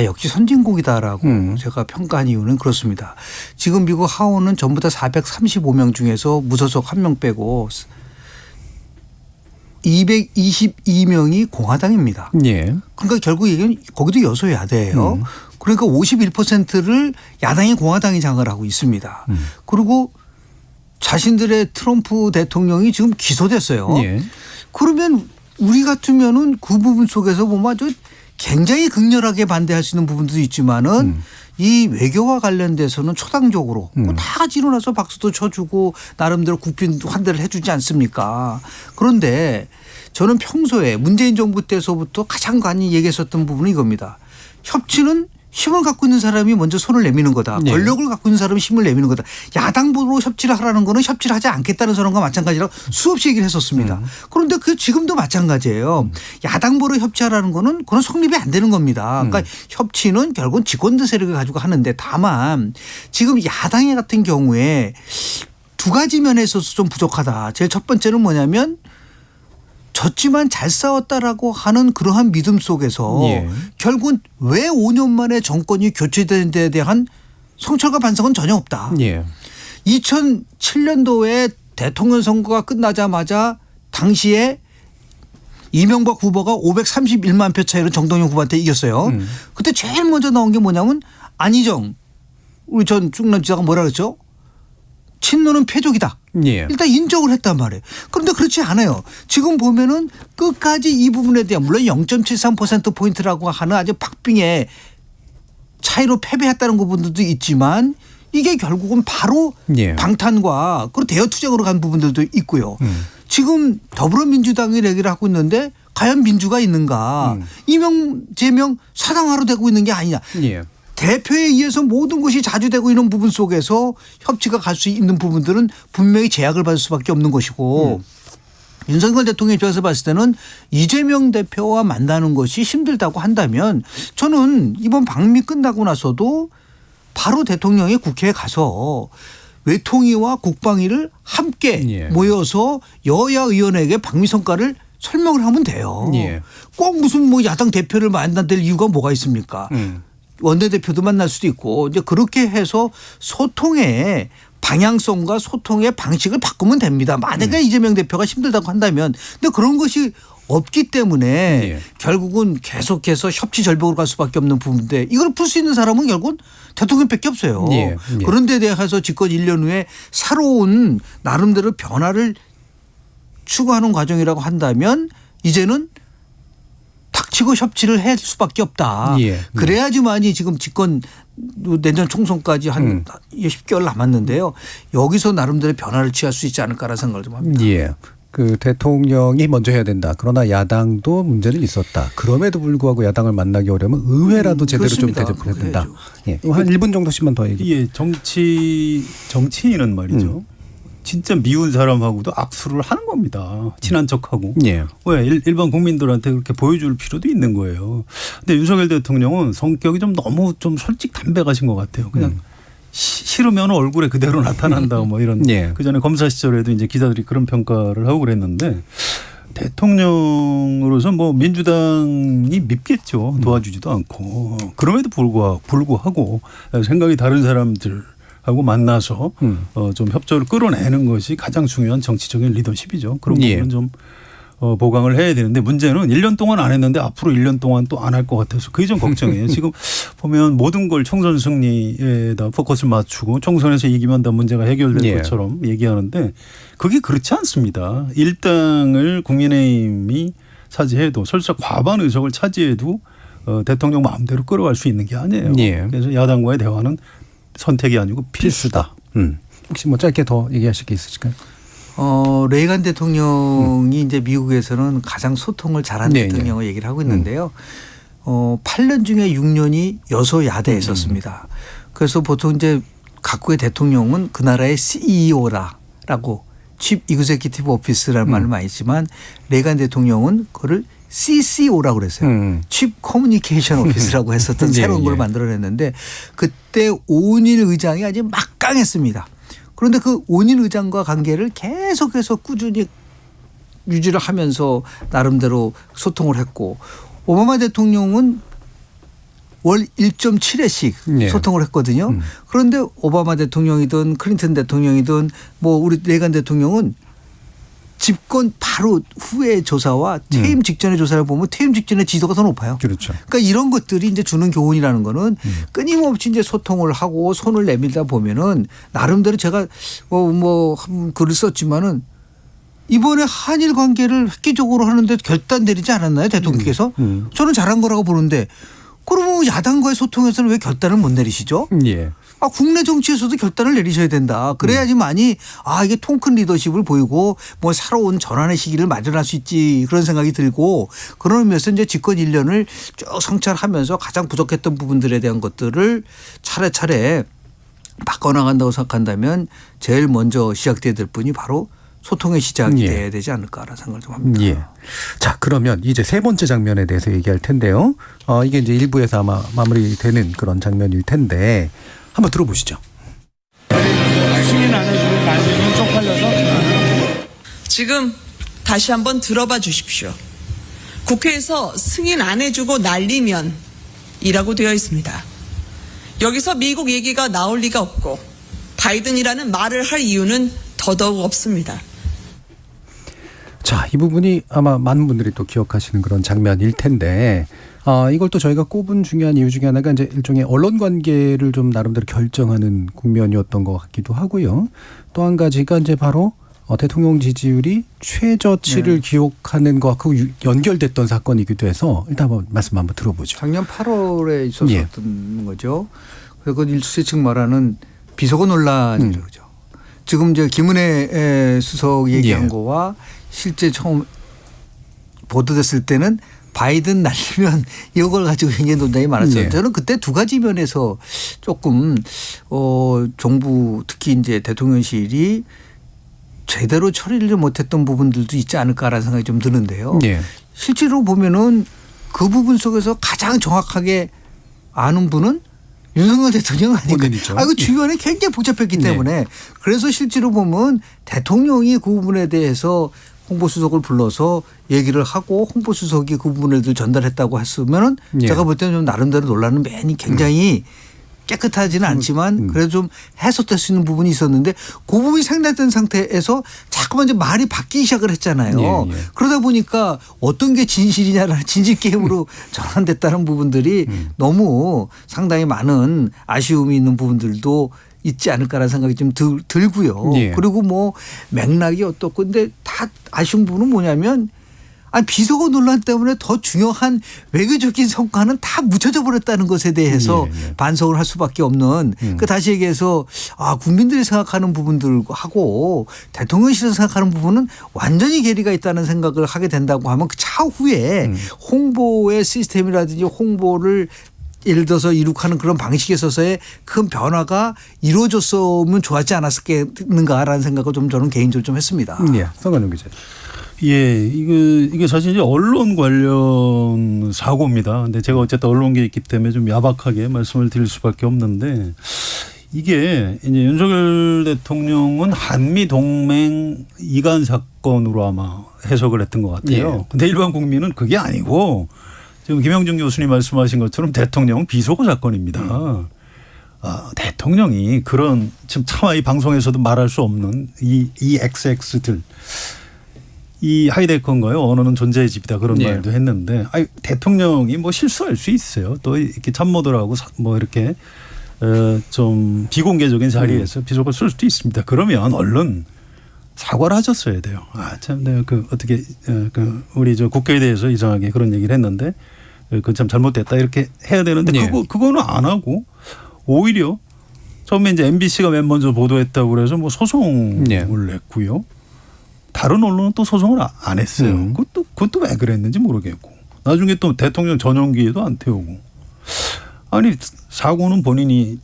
역시 선진국이다라고 제가 평가한 이유는 그렇습니다. 지금 미국 하원은 전부 다 435명 중에서 무소속 1명 빼고 222명이 공화당입니다. 그러니까 결국 이게 거기도 여소야대예요. 그러니까 51%를 야당이 공화당이 장을 하고 있습니다. 그리고 자신들의 트럼프 대통령이 지금 기소됐어요. 그러면 우리 같으면은 그 부분 속에서 보면 아주 굉장히 극렬하게 반대할 수 있는 부분도 있지만은 이 외교와 관련돼서는 초당적으로 다 같이 일어나서 박수도 쳐주고 나름대로 국빈 환대를 해주지 않습니까? 그런데 저는 평소에 문재인 정부 때서부터 가장 많이 얘기했었던 부분은 이겁니다. 협치는 힘을 갖고 있는 사람이 먼저 손을 내미는 거다. 권력을 갖고 있는 사람이 힘을 내미는 거다. 야당으로 협치를 하라는 거는 협치를 하지 않겠다는 선언과 마찬가지라고 수없이 얘기를 했었습니다. 그런데 그 지금도 마찬가지예요. 야당으로 협치하라는 거는 그건 성립이 안 되는 겁니다. 그러니까 협치는 결국은 집권대 세력을 가지고 하는데 다만 지금 야당의 같은 경우에 두 가지 면에 있어서 좀 부족하다. 제일 첫 번째는 뭐냐면 졌지만 잘 싸웠다라고 하는 그러한 믿음 속에서 결국은 왜 5년 만에 정권이 교체된 데 대한 성찰과 반성은 전혀 없다. 2007년도에 대통령 선거가 끝나자마자 당시에 이명박 후보가 531만 표 차이로 정동영 후보한테 이겼어요. 그때 제일 먼저 나온 게 뭐냐면 안희정 우리 전 충남지사가 뭐라 그랬죠? 친노는 패족이다. 예. 일단 인정을 했단 말이에요. 그런데 그렇지 않아요. 지금 보면은 끝까지 이 부분에 대한 물론 0.73%포인트라고 하는 아주 박빙의 차이로 패배했다는 부분들도 있지만 이게 결국은 바로 예. 방탄과 그리고 대여투쟁으로 간 부분들도 있고요. 지금 더불어민주당이 얘기를 하고 있는데 과연 민주가 있는가. 이명재명 사당하러 되고 있는 게 아니냐. 예. 대표에 의해서 모든 것이 자주되고 있는 부분 속에서 협치가 갈 수 있는 부분들은 분명히 제약을 받을 수밖에 없는 것이고 윤석열 대통령 입장에서 봤을 때는 이재명 대표와 만나는 것이 힘들다고 한다면 저는 이번 방미 끝나고 나서도 바로 대통령이 국회에 가서 외통위와 국방위를 함께 예. 모여서 여야 의원에게 방미 성과를 설명을 하면 돼요. 예. 꼭 무슨 뭐 야당 대표를 만나될 이유가 뭐가 있습니까? 원내대표도 만날 수도 있고 이제 그렇게 해서 소통의 방향성과 소통의 방식을 바꾸면 됩니다. 만약에 이재명 대표가 힘들다고 한다면 근데 그런 것이 없기 때문에 예. 결국은 계속해서 협치 절벽으로 갈 수밖에 없는 부분인데 이걸 풀 수 있는 사람은 결국은 대통령밖에 없어요. 예. 예. 그런 데 대해서 집권 1년 후에 새로운 나름대로 변화를 추구하는 과정이라고 한다면 이제는 닥치고 협치를 할 수밖에 없다. 예. 그래야지만이 지금 집권 내년 총선까지 한 10개월 남았는데요. 여기서 나름대로 변화를 취할 수 있지 않을까라는 생각을 좀 합니다. 예. 그 대통령이 먼저 해야 된다. 그러나 야당도 문제는 있었다. 그럼에도 불구하고 야당을 만나기 어려우면 의회라도 제대로 그렇습니다. 좀 대접해야 된다. 그래야죠. 예. 한 1분 정도씩만 더 얘기해. 예, 정치인은 말이죠. 진짜 미운 사람하고도 악수를 하는 겁니다. 친한 척하고. 예. 왜 일반 국민들한테 그렇게 보여줄 필요도 있는 거예요. 근데 윤석열 대통령은 성격이 좀 너무 좀 솔직 담백하신 것 같아요. 그냥 싫으면 얼굴에 그대로 나타난다 뭐 이런. 예. 그 전에 검사 시절에도 이제 기자들이 그런 평가를 하고 그랬는데 대통령으로서 뭐 민주당이 밉겠죠. 도와주지도 않고. 그럼에도 불구하고 생각이 다른 사람들 하고 만나서 좀 협조를 끌어내는 것이 가장 중요한 정치적인 리더십이죠. 그런 부분은 예. 좀 보강을 해야 되는데 문제는 1년 동안 안 했는데 앞으로 1년 동안 또 안 할 것 같아서 그게 좀 걱정이에요. 지금 보면 모든 걸 총선 승리에다 포커스를 맞추고 총선에서 이기면 다 문제가 해결될 예. 것처럼 얘기하는데 그게 그렇지 않습니다. 일당을 국민의힘이 차지해도 설사 과반 의석을 차지해도 대통령 마음대로 끌어갈 수 있는 게 아니에요. 예. 그래서 야당과의 대화는 선택이 아니고 필수다. 혹시 뭐 짧게 더 얘기하실 게 있으실까요? 레이간 대통령이 이제 미국에서는 가장 소통을 잘하는 네, 대통령을 얘기를 하고 있는데요. 8년 중에 6년이 여소야대에 있었습니다. 그래서 보통 이제 각국의 대통령은 그 나라의 CEO라고 칩 이그제큐티브 오피스라는 말을 많이 했지만 레이간 대통령은 그거를 CCO라고 그랬어요. 칩 커뮤니케이션 오피스라고 했었던 새로운 걸 만들어냈는데 그때 오닐 의장이 아주 막강했습니다. 그런데 그 오닐 의장과 관계를 계속해서 꾸준히 유지를 하면서 나름대로 소통을 했고 오바마 대통령은 월 1.7회씩 소통을 했거든요. 그런데 오바마 대통령이든 클린턴 대통령이든 뭐 우리 레이간 대통령은 집권 바로 후의 조사와 퇴임 직전의 조사를 보면 퇴임 직전의 지도가 더 높아요. 그렇죠. 그러니까 이런 것들이 이제 주는 교훈이라는 거는 끊임없이 이제 소통을 하고 손을 내밀다 보면은 나름대로 제가 뭐 글을 썼지만은 이번에 한일 관계를 획기적으로 하는데 결단 내리지 않았나요? 대통령께서? 저는 잘한 거라고 보는데 그러면 야당과의 소통에서는 왜 결단을 못 내리시죠? 예. 국내 정치에서도 결단을 내리셔야 된다. 그래야지만이 이게 통큰 리더십을 보이고 뭐 새로운 전환의 시기를 마련할 수 있지 그런 생각이 들고 그런 의미에서 이제 집권 1년을 쭉 성찰하면서 가장 부족했던 부분들에 대한 것들을 차례차례 바꿔나간다고 생각한다면 제일 먼저 시작돼야 될 분이 바로 소통의 시작이 돼야 되지 않을까라는 생각을 좀 합니다. 예. 자, 그러면 이제 세 번째 장면에 대해서 얘기할 텐데요. 이게 이제 1부에서 아마 마무리되는 그런 장면일 텐데 한번 들어보시죠. 승인 안 해주고 난리는 쪽팔려서 지금 다시 한번 들어봐 주십시오. 국회에서 승인 안 해주고 난리면 이라고 되어 있습니다. 여기서 미국 얘기가 나올 리가 없고 바이든이라는 말을 할 이유는 더더욱 없습니다. 자, 이 부분이 아마 많은 분들이 또 기억하시는 그런 장면일 텐데, 이걸 또 저희가 꼽은 중요한 이유 중에 하나가 이제 일종의 언론 관계를 좀 나름대로 결정하는 국면이었던 것 같기도 하고요. 또 한 가지가 이제 바로 대통령 지지율이 최저치를 기록하는 것과 연결됐던 사건이기도 해서 일단 한번 말씀 한번 들어보죠. 작년 8월에 있었던 거죠. 그건 일수세 측 말하는 비속어 논란이죠. 그죠. 지금 이제 김은혜 수석 얘기한 거와 실제 처음 보도됐을 때는 바이든 날리면 이걸 가지고 굉장히 논쟁이 많았어요. 저는 그때 두 가지 면에서 조금 정부 특히 이제 대통령실이 제대로 처리를 못했던 부분들도 있지 않을까라는 생각이 좀 드는데요. 실제로 보면은 그 부분 속에서 가장 정확하게 아는 분은 윤석열 대통령 아니까. 그 주변에 굉장히 복잡했기 때문에 그래서 실제로 보면 대통령이 그 부분에 대해서 홍보수석을 불러서 얘기를 하고 홍보수석이 그 부분을 전달했다고 했으면은 제가 볼 때는 좀 나름대로 논란은 굉장히 깨끗하지는 않지만 그래도 좀 해소될 수 있는 부분이 있었는데 그 부분이 상당했던 상태에서 자꾸만 이제 말이 바뀌기 시작을 했잖아요. 그러다 보니까 어떤 게 진실이냐라는 진실 게임으로 전환됐다는 부분들이 너무 상당히 많은 아쉬움이 있는 부분들도 있지 않을까라는 생각이 좀 들고요. 그리고 뭐 맥락이 어떻고 근데 다 아쉬운 부분은 뭐냐면 비속어 논란 때문에 더 중요한 외교적인 성과는 다 묻혀져 버렸다는 것에 대해서 반성을 할 수밖에 없는 다시 얘기해서 국민들이 생각하는 부분들하고 대통령실에서 생각하는 부분은 완전히 괴리가 있다는 생각을 하게 된다고 하면 그 차후에 홍보의 시스템이라든지 홍보를 예를 들어서 이룩하는 그런 방식에 있어서의 큰 변화가 이루어졌으면 좋았지 않았을까 생각을 좀 저는 개인적으로 좀 했습니다. 성관용 기자. 이게 사실 이제 언론 관련 사고입니다. 근데 제가 어쨌든 언론계에 있기 때문에 좀 야박하게 말씀을 드릴 수밖에 없는데 이게 이제 윤석열 대통령은 한미 동맹 이간 사건으로 아마 해석을 했던 것 같아요. 근데 일반 국민은 그게 아니고 지금 김영준 교수님 말씀하신 것처럼 대통령 비속어 사건입니다. 대통령이 그런 지금 차마 이 방송에서도 말할 수 없는 이 XX들 이 하이데커인가요? 언어는 존재의 집이다 그런 말도 했는데 대통령이 뭐 실수할 수 있어요. 또 이렇게 참모들하고 뭐 이렇게 좀 비공개적인 자리에서 비속어를 쓸 수도 있습니다. 그러면 얼른 사과를 하셨어야 돼요. 참 내가 어떻게 우리 국회에 대해서 이상하게 그런 얘기를 했는데 그 참 잘못됐다 이렇게 해야 되는데 그거는 안 하고 오히려 처음에 이제 MBC가 맨 먼저 보도했다고 그래서 뭐 소송을 냈고요. 다른 언론은 또 소송을 안 했어요. 그것도 왜 그랬는지 모르겠고 나중에 또 대통령 전용기에도 안 태우고 사고는 본인이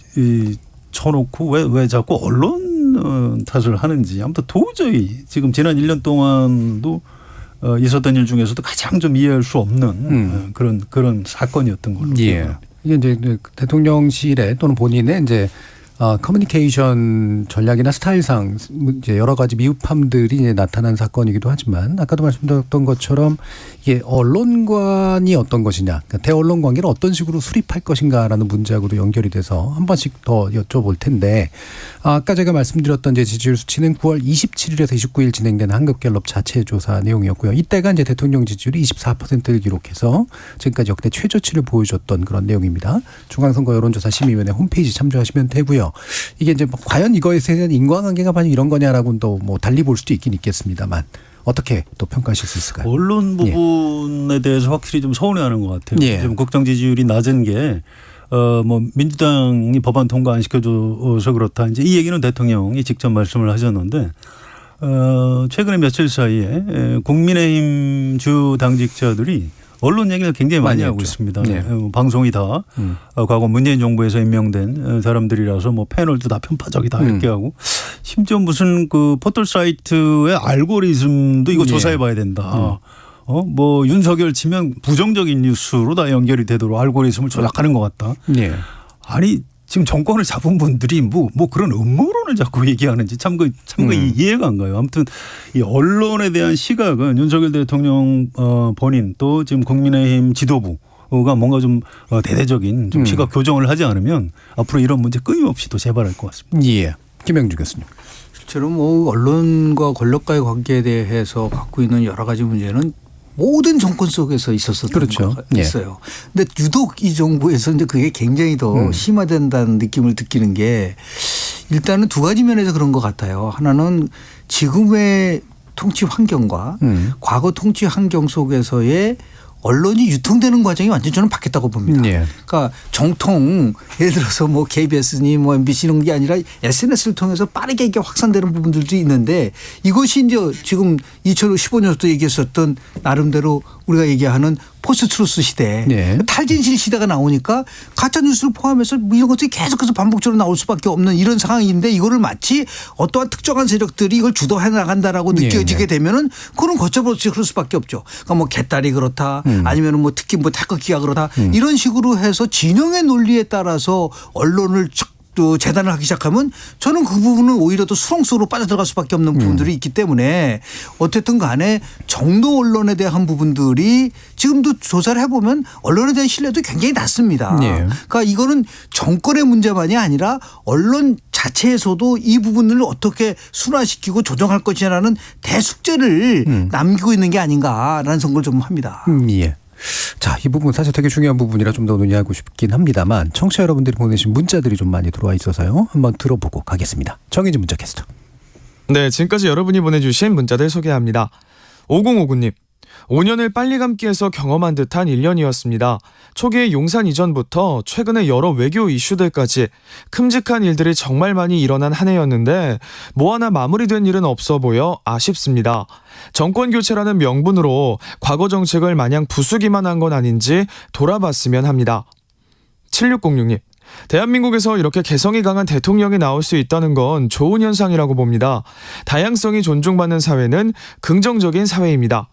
쳐놓고 왜 자꾸 언론 탓을 하는지 아무튼 도저히 지금 지난 1년 동안도 있었던 일 중에서도 가장 좀 이해할 수 없는 그런 사건이었던 걸로. 이게 이제 대통령실에 또는 본인의 이제 커뮤니케이션 전략이나 스타일상 이제 여러 가지 미흡함들이 이제 나타난 사건이기도 하지만 아까도 말씀드렸던 것처럼 이게 언론관이 어떤 것이냐, 그러니까 대언론 관계를 어떤 식으로 수립할 것인가라는 문제하고도 연결이 돼서 한 번씩 더 여쭤볼 텐데 아까 제가 말씀드렸던 이제 지지율 수치는 9월 27일에서 29일 진행된 한국갤럽 자체 조사 내용이었고요. 이때가 이제 대통령 지지율이 24%를 기록해서 지금까지 역대 최저치를 보여줬던 그런 내용입니다. 중앙선거 여론조사 심의위원회 홈페이지 참조하시면 되고요. 이게 이제 과연 이거에 대한 인과관계가 바로 이런 거냐라고는 또 뭐 달리 볼 수도 있긴 있겠습니다만 어떻게 또 평가하실 수 있을까요? 언론 부분에 대해서 확실히 좀 서운해하는 것 같아요. 지금 국정 지지율이 낮은 게 뭐 민주당이 법안 통과 안 시켜줘서 그렇다. 이제 이 얘기는 대통령이 직접 말씀을 하셨는데 최근에 며칠 사이에 국민의힘 주 당직자들이 언론 얘기를 굉장히 많이 하고 있습니다. 방송이 다 과거 문재인 정부에서 임명된 사람들이라서 뭐 패널도 다 편파적이다 이렇게 하고 심지어 무슨 그 포털 사이트의 알고리즘도 이거 조사해 봐야 된다. 뭐 윤석열 치면 부정적인 뉴스로 다 연결이 되도록 알고리즘을 조작하는 것 같다. 아니 지금 정권을 잡은 분들이 뭐 그런 음모론을 자꾸 얘기하는지 참 이해가 안 가요. 아무튼 이 언론에 대한 시각은 윤석열 대통령 본인 또 지금 국민의힘 지도부가 뭔가 좀 대대적인 좀 시각 교정을 하지 않으면 앞으로 이런 문제 끊임없이 또 재발할 것 같습니다. 김영주 교수님. 실제로 뭐 언론과 권력과의 관계에 대해서 갖고 있는 여러 가지 문제는 모든 정권 속에서 있었었던 그렇죠. 거가 있어요. 근데 유독 이 정부에서 이제 그게 굉장히 더 심화된다는 느낌을 느끼는 게 일단은 두 가지 면에서 그런 것 같아요. 하나는 지금의 통치 환경과 과거 통치 환경 속에서의 언론이 유통되는 과정이 완전 저는 바뀌었다고 봅니다. 그러니까 정통 예를 들어서 뭐 KBS니 뭐 MBC 이런 게 아니라 SNS를 통해서 빠르게 이게 확산되는 부분들도 있는데 이것이 이제 지금 2015년부터 얘기했었던 나름대로 우리가 얘기하는 포스트루스 시대 탈진실 시대가 나오니까 가짜뉴스를 포함해서 이런 것들이 계속해서 반복적으로 나올 수밖에 없는 이런 상황인데 이거를 마치 어떠한 특정한 세력들이 이걸 주도해 나간다라고 느껴지게 되면은 그런 걷잡없이 그럴 수밖에 없죠. 그러니까 뭐 개딸이 그렇다 아니면은 뭐 특히 뭐 태극기가 그렇다 이런 식으로 해서 진영의 논리에 따라서 언론을 또 재단을 하기 시작하면 저는 그 부분은 오히려 또 수렁 속으로 빠져들어갈 수밖에 없는 부분들이 있기 때문에 어쨌든 간에 정도 언론에 대한 부분들이 지금도 조사를 해보면 언론에 대한 신뢰도 굉장히 낮습니다. 그러니까 이거는 정권의 문제만이 아니라 언론 자체에서도 이 부분을 어떻게 순화시키고 조정할 것이냐라는 대숙제를 남기고 있는 게 아닌가라는 생각을 좀 합니다. 자, 이 부분 사실 되게 중요한 부분이라 좀 더 논의하고 싶긴 합니다만 청취자 여러분들이 보내신 문자들이 좀 많이 들어와 있어서요. 한번 들어보고 가겠습니다. 정의진 문자 캐스터. 네, 지금까지 여러분이 보내주신 문자들 소개합니다. 5059님. 5년을 빨리 감기해서 경험한 듯한 1년이었습니다. 초기의 용산 이전부터 최근에 여러 외교 이슈들까지 큼직한 일들이 정말 많이 일어난 한 해였는데 뭐 하나 마무리된 일은 없어 보여 아쉽습니다. 정권 교체라는 명분으로 과거 정책을 마냥 부수기만 한 건 아닌지 돌아봤으면 합니다. 7606님. 대한민국에서 이렇게 개성이 강한 대통령이 나올 수 있다는 건 좋은 현상이라고 봅니다. 다양성이 존중받는 사회는 긍정적인 사회입니다.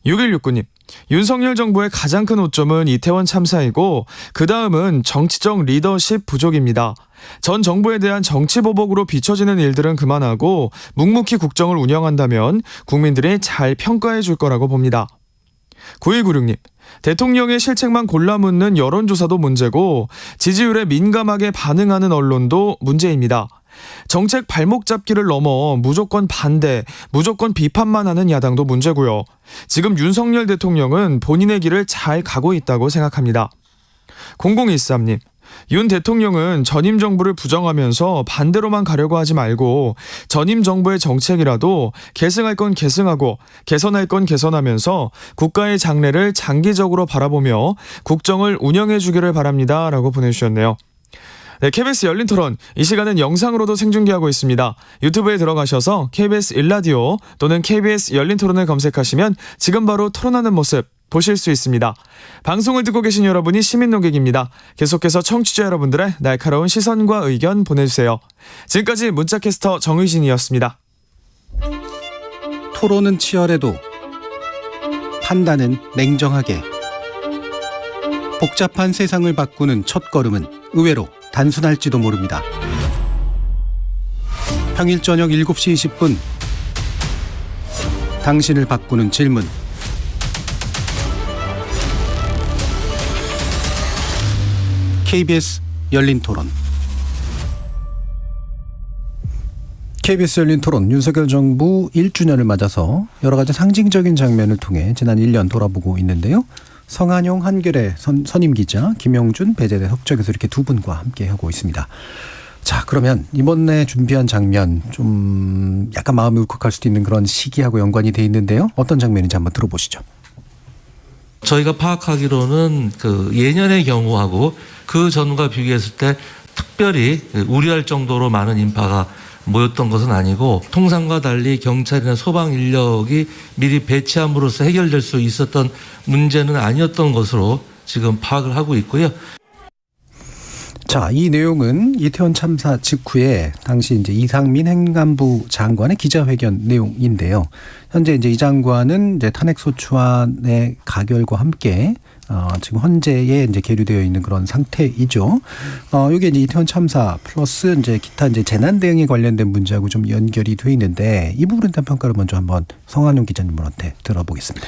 6169님. 윤석열 정부의 가장 큰 오점은 이태원 참사이고 그 다음은 정치적 리더십 부족입니다. 전 정부에 대한 정치보복으로 비춰지는 일들은 그만하고 묵묵히 국정을 운영한다면 국민들이 잘 평가해 줄 거라고 봅니다. 9196님. 대통령의 실책만 골라 묻는 여론조사도 문제고 지지율에 민감하게 반응하는 언론도 문제입니다. 정책 발목 잡기를 넘어 무조건 반대, 무조건 비판만 하는 야당도 문제고요. 지금 윤석열 대통령은 본인의 길을 잘 가고 있다고 생각합니다. 0013님. 윤 대통령은 전임 정부를 부정하면서 반대로만 가려고 하지 말고 전임 정부의 정책이라도 계승할 건 계승하고 개선할 건 개선하면서 국가의 장래를 장기적으로 바라보며 국정을 운영해 주기를 바랍니다. 라고 보내주셨네요. 네, KBS 열린 토론 이 시간은 영상으로도 생중계하고 있습니다. 유튜브에 들어가셔서 KBS 1라디오 또는 KBS 열린 토론을 검색하시면 지금 바로 토론하는 모습 보실 수 있습니다. 방송을 듣고 계신 여러분이 시민 논객입니다. 계속해서 청취자 여러분들의 날카로운 시선과 의견 보내주세요. 지금까지 문자캐스터 정의진이었습니다. 토론은 치열해도 판단은 냉정하게. 복잡한 세상을 바꾸는 첫걸음은 의외로 단순할지도 모릅니다. 평일 저녁 7시 20분 당신을 바꾸는 질문. KBS 열린 토론. KBS 열린 토론 윤석열 정부 1주년을 맞아서 여러 가지 상징적인 장면을 통해 지난 1년 돌아보고 있는데요. 성한용 한겨레 선임 기자, 김영준 배재대 석좌 교수 이렇게 두 분과 함께 하고 있습니다. 자, 그러면 이번에 준비한 장면 좀 약간 마음이 울컥할 수도 있는 그런 시기하고 연관이 돼 있는데요. 어떤 장면인지 한번 들어보시죠. 저희가 파악하기로는 그 예년의 경우하고 그 전과 비교했을 때 특별히 우려할 정도로 많은 인파가 모였던 것은 아니고 통상과 달리 경찰이나 소방 인력이 미리 배치함으로써 해결될 수 있었던 문제는 아니었던 것으로 지금 파악을 하고 있고요. 자, 이 내용은 이태원 참사 직후에 당시 이제 이상민 행안부 장관의 기자회견 내용인데요. 현재 이제 이 장관은 이제 탄핵소추안의 가결과 함께 지금 헌재에 이제 계류되어 있는 그런 상태이죠. 이게 이제 이태원 참사 플러스 이제 기타 이제 재난 대응에 관련된 문제하고 좀 연결이 돼 있는데 이 부분에 대한 평가를 먼저 한번 성한용 기자님한테 들어보겠습니다.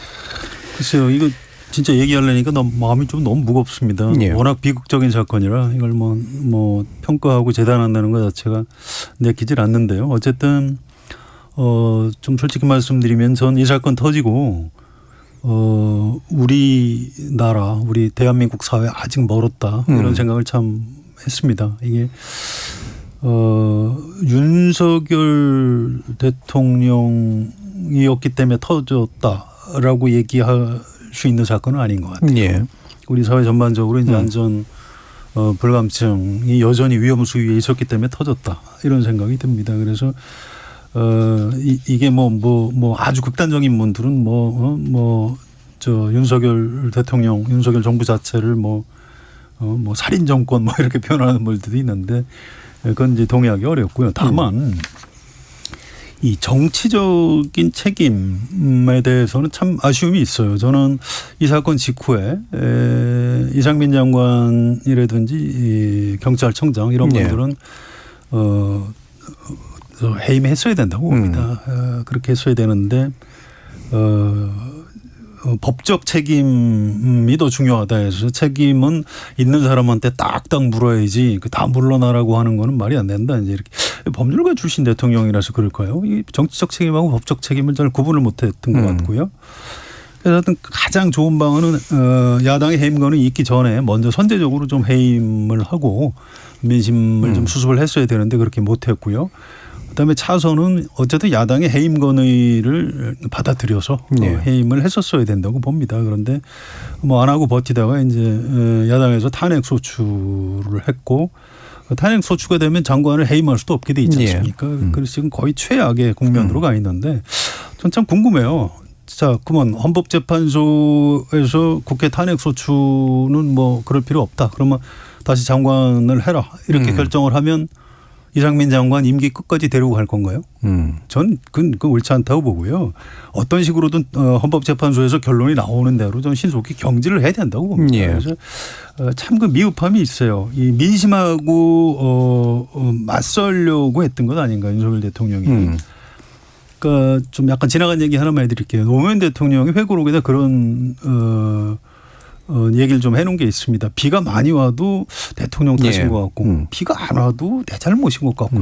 글쎄요, 이거 진짜 얘기하려니까 마음이 좀 너무 무겁습니다. 예. 워낙 비극적인 사건이라 이걸 뭐 평가하고 재단한다는 것 자체가 내키질 않는데요. 어쨌든 좀 솔직히 말씀드리면 전 이 사건 터지고 우리나라 우리 대한민국 사회 아직 멀었다 이런 생각을 참 했습니다. 이게 윤석열 대통령이었기 때문에 터졌다라고 얘기할 수 있는 사건은 아닌 것 같아요. 예. 우리 사회 전반적으로 이제 안전 불감증이 여전히 위험 수위에 있었기 때문에 터졌다 이런 생각이 듭니다. 그래서 이게 뭐 아주 극단적인 분들은 윤석열 대통령, 윤석열 정부 자체를 뭐 살인 정권 뭐 이렇게 표현하는 분들도 있는데 그건 이제 동의하기 어렵고요. 다만 이 정치적인 책임에 대해서는 참 아쉬움이 있어요. 저는 이 사건 직후에 이상민 장관이라든지 경찰청장 이런 분들은 해임했어야 된다고 봅니다. 그렇게 했어야 되는데 법적 책임이 더 중요하다 해서 책임은 있는 사람한테 딱딱 물어야지 다 물러나라고 하는 거는 말이 안 된다. 이제 이렇게 법률가 출신 대통령이라서 그럴까요? 이 정치적 책임하고 법적 책임을 잘 구분을 못했던 것 같고요. 그래서 하여튼 가장 좋은 방안은 야당의 해임건이 있기 전에 먼저 선제적으로 좀 해임을 하고 민심을 좀 수습을 했어야 되는데 그렇게 못했고요. 그다음에 차선은 어쨌든 야당의 해임 건의를 받아들여서 해임을 했었어야 된다고 봅니다. 그런데 뭐 안 하고 버티다가 이제 야당에서 탄핵 소추를 했고 탄핵 소추가 되면 장관을 해임할 수도 없게 돼 있지 않습니까? 그래서 지금 거의 최악의 국면으로 가 있는데 전 참 궁금해요. 자, 그러면 헌법재판소에서 국회 탄핵 소추는 뭐 그럴 필요 없다. 그러면 다시 장관을 해라. 이렇게 결정을 하면 이상민 장관 임기 끝까지 데리고 갈 건가요? 전 그건 옳지 않다고 보고요. 어떤 식으로든 헌법재판소에서 결론이 나오는 대로 전 신속히 경질을 해야 된다고 봅니다. 그래서 참 그 미흡함이 있어요. 이 민심하고 맞설려고 했던 것 아닌가 윤석열 대통령이. 그러니까 좀 약간 지나간 얘기 하나만 해드릴게요. 노무현 대통령이 회고록에다 그런 얘기를 좀 해놓은 게 있습니다. 비가 많이 와도 대통령 탓인 것 같고 비가 안 와도 내 잘못인 것 같고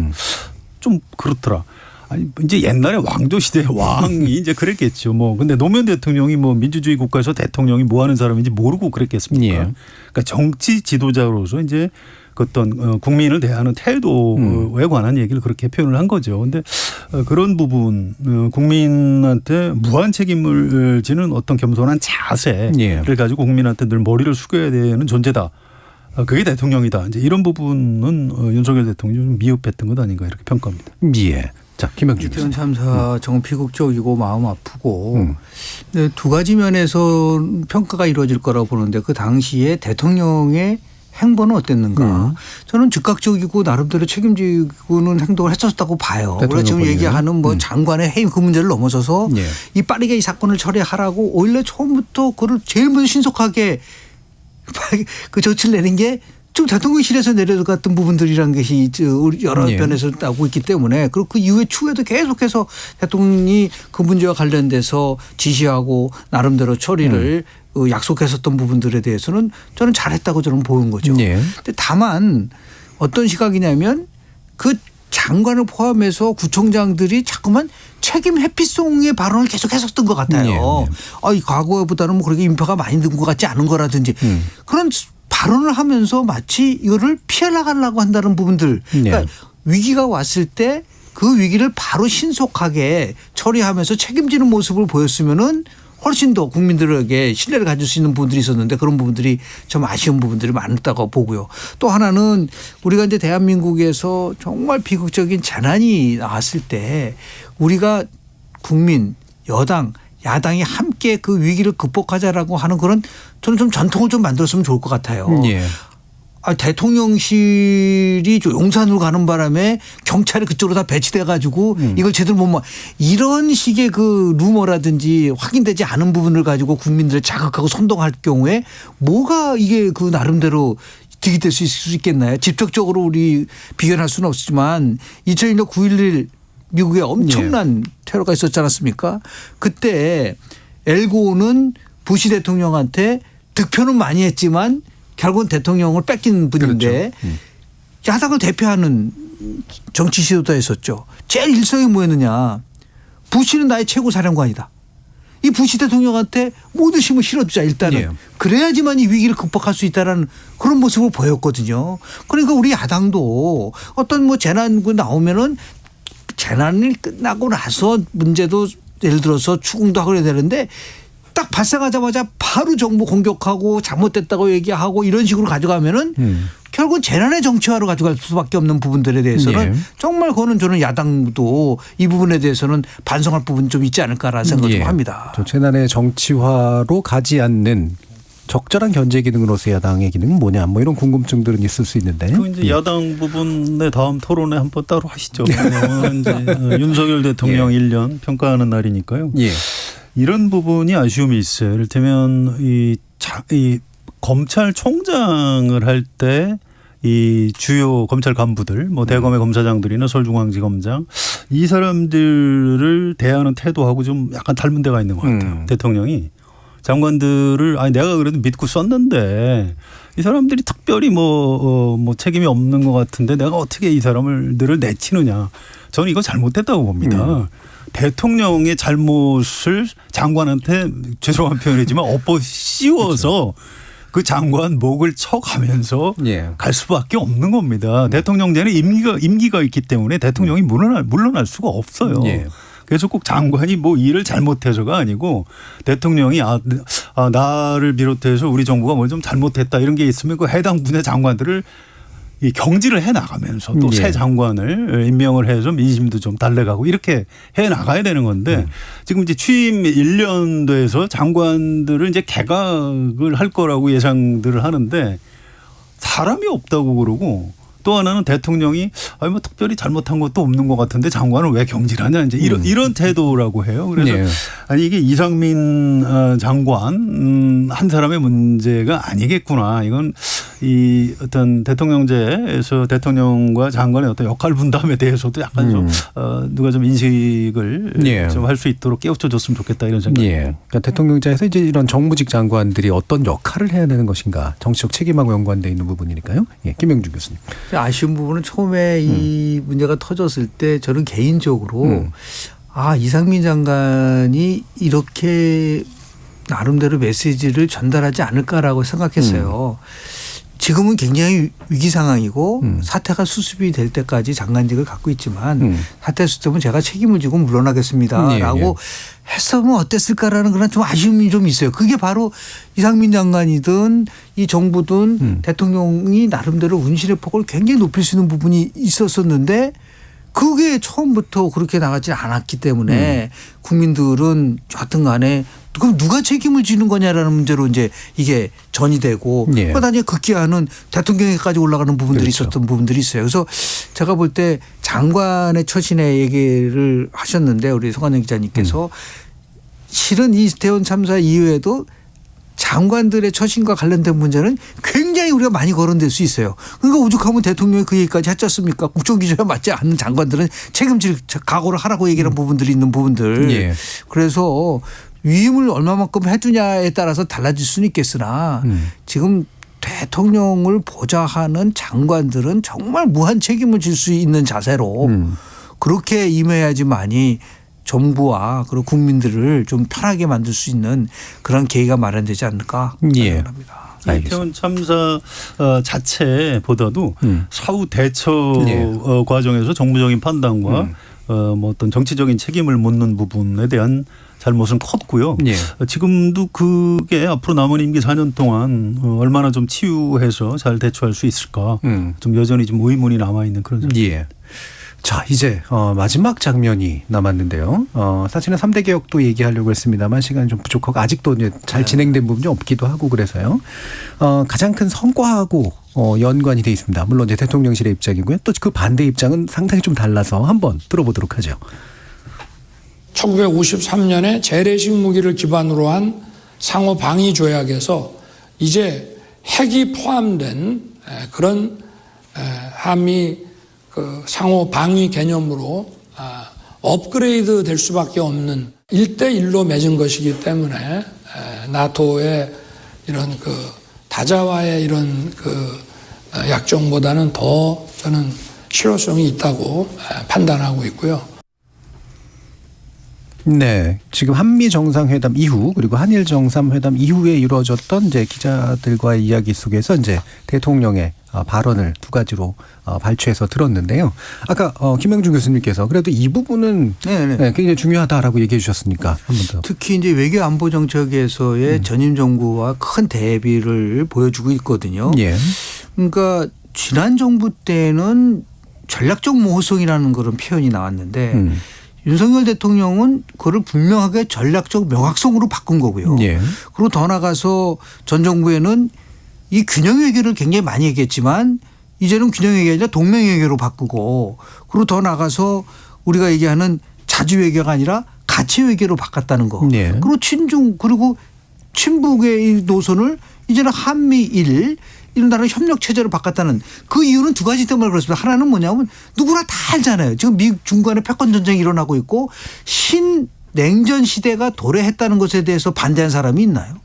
좀 그렇더라. 아니 이제 옛날에 왕조 시대 왕이 이제 그랬겠죠. 뭐 근데 노무현 대통령이 뭐 민주주의 국가에서 대통령이 뭐 하는 사람인지 모르고 그랬겠습니까? 그러니까 정치 지도자로서 이제 그 어떤 국민을 대하는 태도에 관한 얘기를 그렇게 표현을 한 거죠. 그런데 그런 부분 국민한테 무한 책임을 지는 어떤 겸손한 자세를 가지고 국민한테 늘 머리를 숙여야 되는 존재다. 그게 대통령이다. 이제 이런 부분은 윤석열 대통령이 좀 미흡했던 것 아닌가 이렇게 평가합니다. 예. 자, 김영준 이태원 참사 정말 비극적이고 마음 아프고 근데 두 가지 면에서 평가가 이루어질 거라고 보는데 그 당시에 대통령의 행보는 어땠는가? 저는 즉각적이고 나름대로 책임지고는 행동을 했었다고 봐요. 우리가 지금 얘기하는 뭐 장관의 해임 그 문제를 넘어서서 이 빠르게 이 사건을 처리하라고 오히려 처음부터 그걸 제일 먼저 신속하게 그 조치를 내는 게 좀 대통령실에서 내려갔던 부분들이라는 것이 여러 면에서 나오고 있기 때문에 그리고 그 이후에 추후에도 계속해서 대통령이 그 문제와 관련돼서 지시하고 나름대로 처리를 약속했었던 부분들에 대해서는 저는 잘했다고 저는 보는 거죠. 근데 다만 어떤 시각이냐면 그 장관을 포함해서 구청장들이 자꾸만 책임 회피송의 발언을 계속 했었던 것 같아요. 이 과거보다는 뭐 그렇게 인파가 많이 는 것 같지 않은 거라든지 그런 발언을 하면서 마치 이거를 피해 나가려고 한다는 부분들. 그러니까 위기가 왔을 때 그 위기를 바로 신속하게 처리하면서 책임지는 모습을 보였으면은 훨씬 더 국민들에게 신뢰를 가질 수 있는 부분들이 있었는데 그런 부분들이 좀 아쉬운 부분들이 많다고 보고요. 또 하나는 우리가 이제 대한민국에서 정말 비극적인 재난이 나왔을 때 우리가 국민, 여당, 야당이 함께 그 위기를 극복하자라고 하는 그런 저는 좀 전통을 좀 만들었으면 좋을 것 같아요. 대통령실이 용산으로 가는 바람에 경찰이 그쪽으로 다 배치돼 가지고 이걸 제대로 못 이런 식의 그 루머라든지 확인되지 않은 부분을 가지고 국민들을 자극하고 선동할 경우에 뭐가 이게 그 나름대로 득이 될 수 있을 수 있겠나요? 직접적으로 우리 비견할 수는 없지만 2001년 9.11 미국에 엄청난 테러가 있었지 않았습니까? 그때 엘고는 부시 대통령한테 득표는 많이 했지만 결국은 대통령을 뺏긴 분인데 그렇죠. 야당을 대표하는 정치 지도자였었죠. 제일 일성이 뭐였느냐. 부시는 나의 최고 사령관이다. 이 부시 대통령한테 모든 힘을 실어주자 일단은. 예. 그래야지만 이 위기를 극복할 수 있다라는 그런 모습을 보였거든요. 그러니까 우리 야당도 어떤 뭐 재난 나오면은 재난이 끝나고 나서 문제도 예를 들어서 추궁도 하고 그래야 되는데 딱 발생하자마자 바로 정부 공격하고 잘못됐다고 얘기하고 이런 식으로 가져가면은 결국은 재난의 정치화로 가져갈 수밖에 없는 부분들에 대해서는 정말 그거는 저는 야당도 이 부분에 대해서는 반성할 부분 좀 있지 않을까라는 생각을 좀 합니다. 저 재난의 정치화로 가지 않는 적절한 견제 기능으로서 야당의 기능은 뭐냐 뭐 이런 궁금증들은 있을 수 있는데. 그 이제 야당 부분의 다음 토론에 한번 따로 하시죠. 오늘 이제 윤석열 대통령 1년 평가하는 날이니까요. 이런 부분이 아쉬움이 있어요. 이를테면 이 검찰총장을 할 때 이 주요 검찰 간부들, 뭐 대검의 검사장들이나 서울중앙지검장 이 사람들을 대하는 태도하고 좀 약간 닮은 데가 있는 것 같아요. 대통령이 장관들을 아니 내가 그래도 믿고 썼는데 이 사람들이 특별히 뭐 책임이 없는 것 같은데 내가 어떻게 이 사람들을 내치느냐. 저는 이거 잘못됐다고 봅니다. 대통령의 잘못을 장관한테 죄송한 표현이지만 엎어 씌워서 그 장관 목을 쳐가면서 갈 수밖에 없는 겁니다. 대통령제는 임기가 있기 때문에 대통령이 물러날 수가 없어요. 그래서 꼭 장관이 뭐 일을 잘못해서가 아니고 대통령이 나를 비롯해서 우리 정부가 뭘 좀 잘못했다 이런 게 있으면 그 해당 분야 장관들을 이 경질을 해 나가면서 또 새 장관을 임명을 해서 민심도 좀 달래가고 이렇게 해 나가야 되는 건데 지금 이제 취임 1년 돼서 장관들을 이제 개각을 할 거라고 예상들을 하는데 사람이 없다고 그러고 또 하나는 대통령이 아니 뭐 특별히 잘못한 것도 없는 것 같은데 장관을 왜 경질하냐 이제 이런 태도라고 해요. 그래서 아니 이게 이상민 장관 한 사람의 문제가 아니겠구나. 이건 이 어떤 대통령제에서 대통령과 장관의 어떤 역할 분담에 대해서도 약간 좀 누가 좀 인식을 좀 할 수 있도록 깨우쳐줬으면 좋겠다 이런 생각입니다. 그러니까 대통령제에서 이제 이런 정무직 장관들이 어떤 역할을 해야 되는 것인가 정치적 책임하고 연관되어 있는 부분이니까요. 김영준 교수님. 아쉬운 부분은 처음에 이 문제가 터졌을 때 저는 개인적으로 이상민 장관이 이렇게 나름대로 메시지를 전달하지 않을까라고 생각했어요. 지금은 굉장히 위기 상황이고 사태가 수습이 될 때까지 장관직을 갖고 있지만 사태 수습은 제가 책임을 지고 물러나겠습니다라고 했으면 어땠을까라는 그런 좀 아쉬움이 좀 있어요. 그게 바로 이상민 장관이든 이 정부든 대통령이 나름대로 운신의 폭을 굉장히 높일 수 있는 부분이 있었었는데 그게 처음부터 그렇게 나가지 않았기 때문에 국민들은 여하튼 간에 그럼 누가 책임을 지는 거냐라는 문제로 이제 이게 전이되고 그러다 이제 급기야는 대통령에까지 올라가는 부분들이 있었던 부분들이 있어요. 그래서 제가 볼 때 장관의 처신의 얘기를 하셨는데 우리 송한영 기자님께서 실은 이 이태원 참사 이후에도 장관들의 처신과 관련된 문제는 굉장히 우리가 많이 거론될 수 있어요. 그러니까 오죽하면 대통령이 그 얘기까지 했지 않습니까? 국정기조에 맞지 않는 장관들은 책임질 각오를 하라고 얘기하는 부분들이 있는 부분들. 그래서 위임을 얼마만큼 해주냐에 따라서 달라질 수는 있겠으나 지금 대통령을 보좌하는 장관들은 정말 무한 책임을 질 수 있는 자세로 그렇게 임해야지만이 정부와 그리고 국민들을 좀 편하게 만들 수 있는 그런 계기가 마련되지 않을까 생각합니다. 이태원 참사 자체보다도 사후 대처 과정에서 정부적인 판단과 뭐 어떤 정치적인 책임을 묻는 부분에 대한 잘못은 컸고요. 지금도 그게 앞으로 남은 임기 4년 동안 얼마나 좀 치유해서 잘 대처할 수 있을까 좀 여전히 좀 의문이 남아있는 그런 상황입니다. 자, 이제 마지막 장면이 남았는데요. 사실은 3대 개혁도 얘기하려고 했습니다만 시간이 좀 부족하고 아직도 이제 잘 진행된 부분이 없기도 하고 그래서요. 가장 큰 성과하고 연관이 돼 있습니다. 물론 이제 대통령실의 입장이고요. 또 그 반대 입장은 상당히 좀 달라서 한번 들어보도록 하죠. 1953년에 재래식 무기를 기반으로 한 상호 방위 조약에서 이제 핵이 포함된 그런 한미 그 상호 방위 개념으로 업그레이드 될 수밖에 없는 1대1로 맺은 것이기 때문에 나토의 이런 그 다자와의 이런 그 약정보다는 더 저는 실효성이 있다고 판단하고 있고요. 네, 지금 한미 정상회담 이후 그리고 한일 정상회담 이후에 이루어졌던 이제 기자들과의 이야기 속에서 이제 대통령의 발언을 두 가지로 발췌해서 들었는데요. 아까 김영준 교수님께서 그래도 이 부분은 네, 굉장히 중요하다라고 얘기해 주셨으니까 한 번 더. 특히 이제 외교 안보 정책에서의 전임 정부와 큰 대비를 보여주고 있거든요. 예. 그러니까 지난 정부 때는 전략적 모호성이라는 그런 표현이 나왔는데 윤석열 대통령은 그걸 분명하게 전략적 명확성으로 바꾼 거고요. 예. 그리고 더 나가서 전 정부에는 이 균형 외교를 굉장히 많이 얘기했지만 이제는 균형 외교가 아니라 동맹 외교로 바꾸고 그리고 더 나가서 우리가 얘기하는 자주 외교가 아니라 가치 외교로 바꿨다는 거. 예. 그리고 친중 그리고 친북의 이 노선을 이제는 한미일 이런 나라 협력 체제로 바꿨다는 그 이유는 두 가지 때문에 그렇습니다. 하나는 뭐냐면 누구나 다 알잖아요. 지금 미국 중간에 패권 전쟁이 일어나고 있고 신냉전 시대가 도래했다는 것에 대해서 반대하는 사람이 있나요?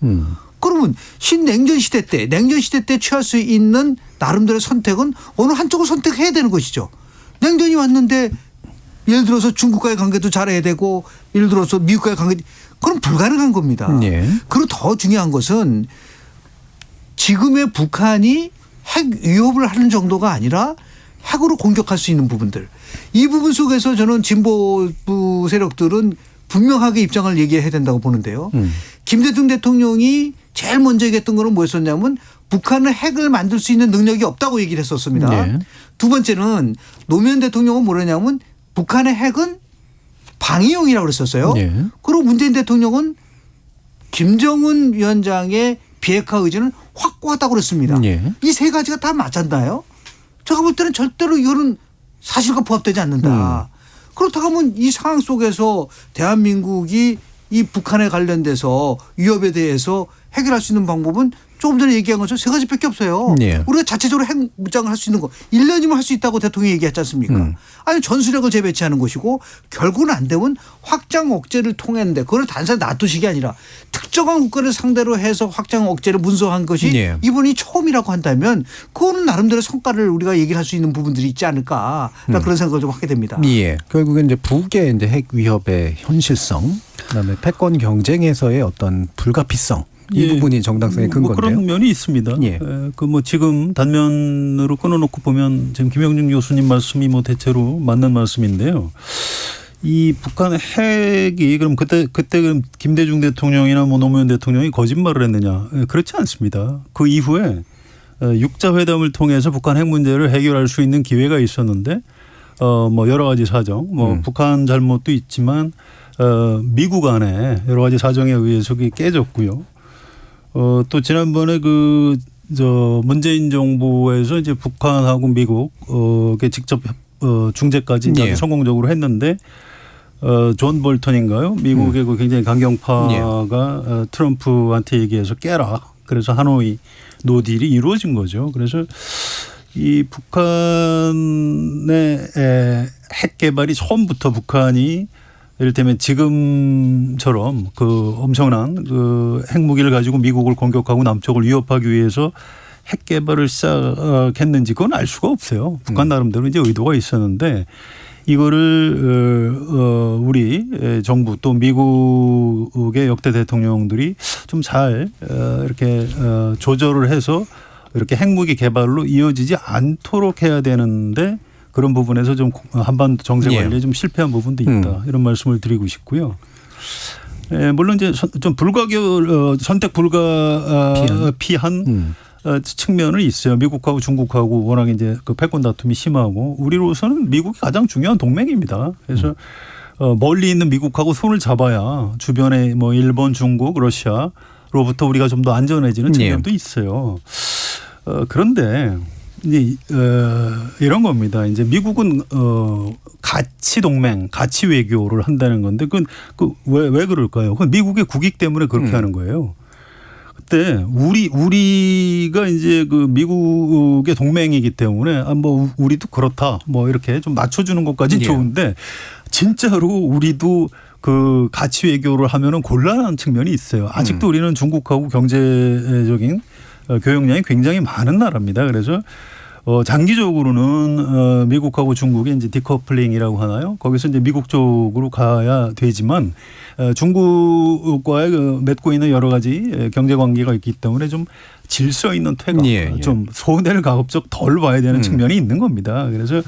그러면 신냉전 시대 때 냉전 시대 때 취할 수 있는 나름대로의 선택은 어느 한쪽을 선택해야 되는 것이죠. 냉전이 왔는데 예를 들어서 중국과의 관계도 잘해야 되고 예를 들어서 미국과의 관계 그럼 불가능한 겁니다. 예. 그리고 더 중요한 것은 지금의 북한이 핵 위협을 하는 정도가 아니라 핵으로 공격할 수 있는 부분들. 이 부분 속에서 저는 진보부 세력들은 분명하게 입장을 얘기해야 된다고 보는데요. 김대중 대통령이 제일 먼저 얘기했던 거는 뭐였었냐면 북한은 핵을 만들 수 있는 능력이 없다고 얘기를 했었습니다. 네. 두 번째는 노무현 대통령은 뭐냐면 북한의 핵은 방위용이라고 그랬었어요. 네. 그리고 문재인 대통령은 김정은 위원장의 비핵화 의지는 확고하다고 그랬습니다. 네. 이 세 가지가 다 맞았나요? 제가 볼 때는 절대로 이거는 사실과 부합되지 않는다. 그렇다고 하면 이 상황 속에서 대한민국이 이 북한에 관련돼서 위협에 대해서 해결할 수 있는 방법은 조금 전에 얘기한 것처럼 세 가지밖에 없어요. 네. 우리가 자체적으로 핵 무장을 할 수 있는 거 1년이면 할 수 있다고 대통령이 얘기했지 않습니까? 아니 전술핵을 재배치하는 것이고 결국은 안 되면 확장 억제를 통했는데 그걸 단순히 놔두식이 아니라 특정한 국가를 상대로 해서 확장 억제를 문서한 것이 네. 이번이 처음이라고 한다면 그거는 나름대로 성과를 우리가 얘기를 할 수 있는 부분들이 있지 않을까 그런 생각을 좀 하게 됩니다. 예. 결국엔 이제 북의 이제 핵 위협의 현실성, 그다음에 패권 경쟁에서의 어떤 불가피성 이 예. 부분이 정당성의 근거인데요. 그런 면이 있습니다. 예. 그 뭐 지금 단면으로 끊어놓고 보면 지금 김영준 교수님 말씀이 뭐 대체로 맞는 말씀인데요. 이 북한 핵이 그럼 그때 그럼 김대중 대통령이나 뭐 노무현 대통령이 거짓말을 했느냐? 그렇지 않습니다. 그 이후에 육자 회담을 통해서 북한 핵 문제를 해결할 수 있는 기회가 있었는데 뭐 여러 가지 사정, 뭐 북한 잘못도 있지만 미국 안에 여러 가지 사정에 의해서 그게 깨졌고요. 또 지난번에 문재인 정부에서 이제 북한하고 미국에 직접 중재까지 예. 성공적으로 했는데 존 볼턴인가요? 미국의 그 굉장히 강경파가 트럼프한테 얘기해서 깨라. 그래서 하노이 노딜이 이루어진 거죠. 그래서 이 북한의 핵 개발이 처음부터 북한이 이를테면 지금처럼 그 엄청난 그 핵무기를 가지고 미국을 공격하고 남쪽을 위협하기 위해서 핵 개발을 시작했는지 그건 알 수가 없어요. 북한 나름대로 이제 의도가 있었는데 이거를 우리 정부 또 미국의 역대 대통령들이 좀 잘 이렇게 조절을 해서 이렇게 핵무기 개발로 이어지지 않도록 해야 되는데 그런 부분에서 좀 한반도 정세 관리에 좀 실패한 부분도 있다. 이런 말씀을 드리고 싶고요. 물론 이제 좀 선택 불가피한 측면은 있어요. 미국하고 중국하고 워낙 이제 그 패권 다툼이 심하고 우리로서는 미국이 가장 중요한 동맹입니다. 그래서 멀리 있는 미국하고 손을 잡아야 주변에 뭐 일본, 중국, 러시아로부터 우리가 좀 더 안전해지는 측면도 있어요. 그런데 이제 이런 겁니다. 이제 미국은 가치 동맹, 가치 외교를 한다는 건데 그건 왜 그럴까요? 그건 미국의 국익 때문에 그렇게 하는 거예요. 그때 우리가 이제 그 미국의 동맹이기 때문에 뭐 우리도 그렇다 뭐 이렇게 좀 맞춰주는 것까지 좋은데 진짜로 우리도 그 가치 외교를 하면은 곤란한 측면이 있어요. 아직도 우리는 중국하고 경제적인 교역량이 굉장히 많은 나라입니다. 그래서 장기적으로는 미국하고 중국의 이제 디커플링이라고 하나요? 거기서 이제 미국 쪽으로 가야 되지만 중국과의 맺고 있는 여러 가지 경제 관계가 있기 때문에 좀 질서 있는 퇴가 좀 손해를 가급적 덜 봐야 되는 측면이 있는 겁니다. 그래서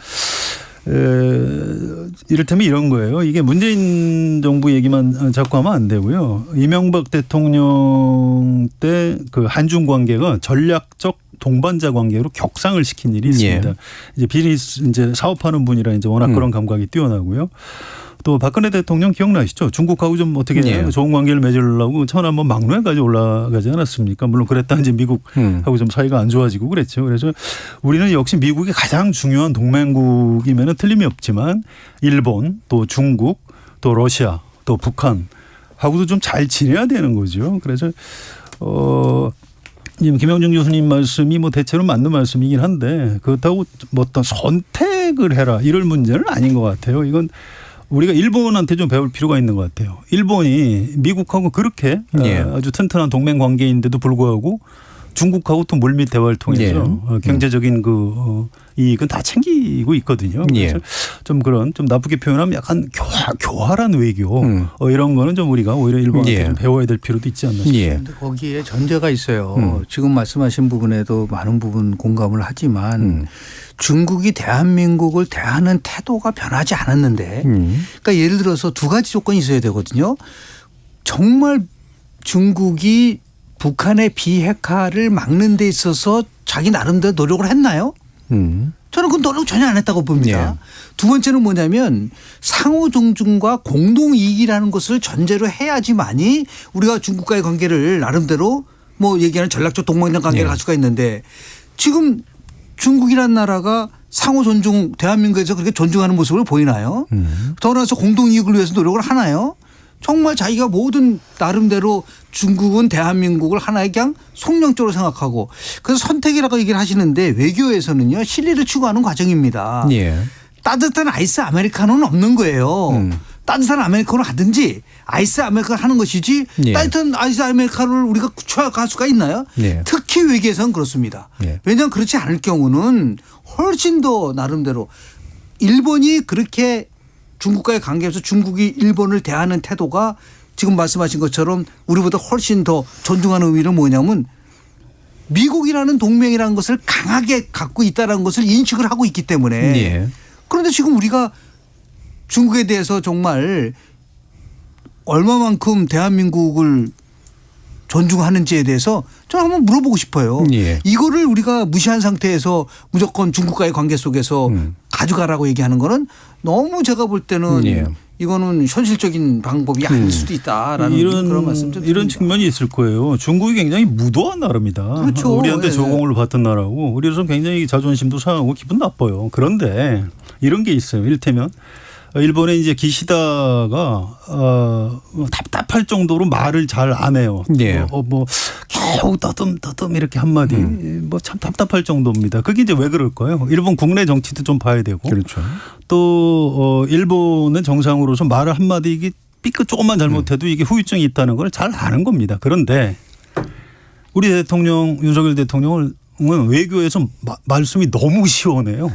이를테면 이런 거예요. 이게 문재인 정부 얘기만 자꾸 하면 안 되고요. 이명박 대통령 때 그 한중 관계가 전략적 동반자 관계로 격상을 시킨 일이 있습니다. 이제 비즈니스 이제 사업하는 분이라 이제 워낙 그런 감각이 뛰어나고요. 또 박근혜 대통령 기억나시죠? 중국하고 좀 어떻게 좋은 관계를 맺으려고 처음 한번 막루에까지 올라가지 않았습니까? 물론 그랬다 이제 미국하고 좀 사이가 안 좋아지고 그랬죠. 그래서 우리는 역시 미국이 가장 중요한 동맹국이면 틀림이 없지만 일본 또 중국 또 러시아 또 북한하고도 좀 잘 지내야 되는 거죠. 그래서 김영중 교수님 말씀이 뭐 대체로 맞는 말씀이긴 한데 그렇다고 뭐 어떤 선택을 해라 이럴 문제는 아닌 것 같아요. 이건 우리가 일본한테 좀 배울 필요가 있는 것 같아요. 일본이 미국하고 그렇게 아주 튼튼한 동맹 관계인데도 불구하고 중국하고 또 물밑 대화를 통해서 경제적인 그 이익은 다 챙기고 있거든요. 그래서 좀 그런 좀 나쁘게 표현하면 약간 교활한 외교 이런 거는 좀 우리가 오히려 일본한테 좀 배워야 될 필요도 있지 않나 싶습니다. 그런데 거기에 전제가 있어요. 지금 말씀하신 부분에도 많은 부분 공감을 하지만 중국이 대한민국을 대하는 태도가 변하지 않았는데 그러니까 예를 들어서 두 가지 조건이 있어야 되거든요. 정말 중국이 북한의 비핵화를 막는 데 있어서 자기 나름대로 노력을 했나요? 저는 그 노력 전혀 안 했다고 봅니다. 두 번째는 뭐냐면 상호 존중과 공동 이익이라는 것을 전제로 해야지만이 우리가 중국과의 관계를 나름대로 뭐 얘기하는 전략적 동반자 관계를 할 수가 있는데 지금 중국이라는 나라가 상호 존중 대한민국에서 그렇게 존중하는 모습을 보이나요? 더 나아가서 공동 이익을 위해서 노력을 하나요? 정말 자기가 모든 나름대로 중국은 대한민국을 하나의 그냥 속령적으로 생각하고 그래서 선택이라고 얘기를 하시는데 외교에서는요 실리를 추구하는 과정입니다. 따뜻한 아이스 아메리카노는 없는 거예요. 따뜻한 아메리카노 하든지 아이스 아메리카노 하는 것이지 따뜻한 아이스 아메리카노를 우리가 추구할 수가 있나요? 특히 외교에서는 그렇습니다. 왜냐하면 그렇지 않을 경우는 훨씬 더 나름대로 일본이 그렇게 중국과의 관계에서 중국이 일본을 대하는 태도가 지금 말씀하신 것처럼 우리보다 훨씬 더 존중하는 의미는 뭐냐면 미국이라는 동맹이라는 것을 강하게 갖고 있다는 것을 인식을 하고 있기 때문에 그런데 지금 우리가 중국에 대해서 정말 얼마만큼 대한민국을 존중하는지에 대해서 저는 한번 물어보고 싶어요. 이거를 우리가 무시한 상태에서 무조건 중국과의 관계 속에서 가져가라고 얘기하는 거는 너무 제가 볼 때는 이거는 현실적인 방법이 아닐 수도 있다라는 그런 말씀 좀 이런 측면이 있을 거예요. 중국이 굉장히 무도한 나라입니다. 그렇죠. 우리한테 조공을 받던 나라고 우리로서는 굉장히 자존심도 상하고 기분 나빠요. 그런데 이런 게 있어요. 이를테면 일본의 이제 기시다가 답답할 정도로 말을 잘 안 해요. 뭐 겨우 떠듬 이렇게 한마디 뭐 참 답답할 정도입니다. 그게 이제 왜 그럴까요? 일본 국내 정치도 좀 봐야 되고 또 일본은 정상으로서 말을 한마디 이게 삐끗 조금만 잘못해도 이게 후유증이 있다는 걸 잘 아는 겁니다. 그런데 우리 대통령 윤석열 대통령은 외교에서 말씀이 너무 시원해요.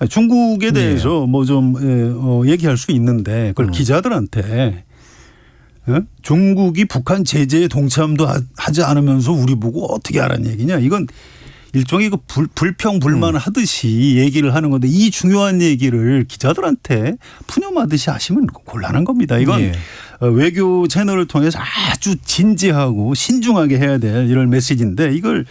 중국에 대해서 뭐 좀 얘기할 수 있는데 그걸 기자들한테 중국이 북한 제재에 동참도 하지 않으면서 우리 보고 어떻게 하라는 얘기냐. 이건 일종의 그 불평 불만 하듯이 얘기를 하는 건데 이 중요한 얘기를 기자들한테 푸념하듯이 하시면 곤란한 겁니다. 이건 외교 채널을 통해서 아주 진지하고 신중하게 해야 될 이런 메시지인데 이걸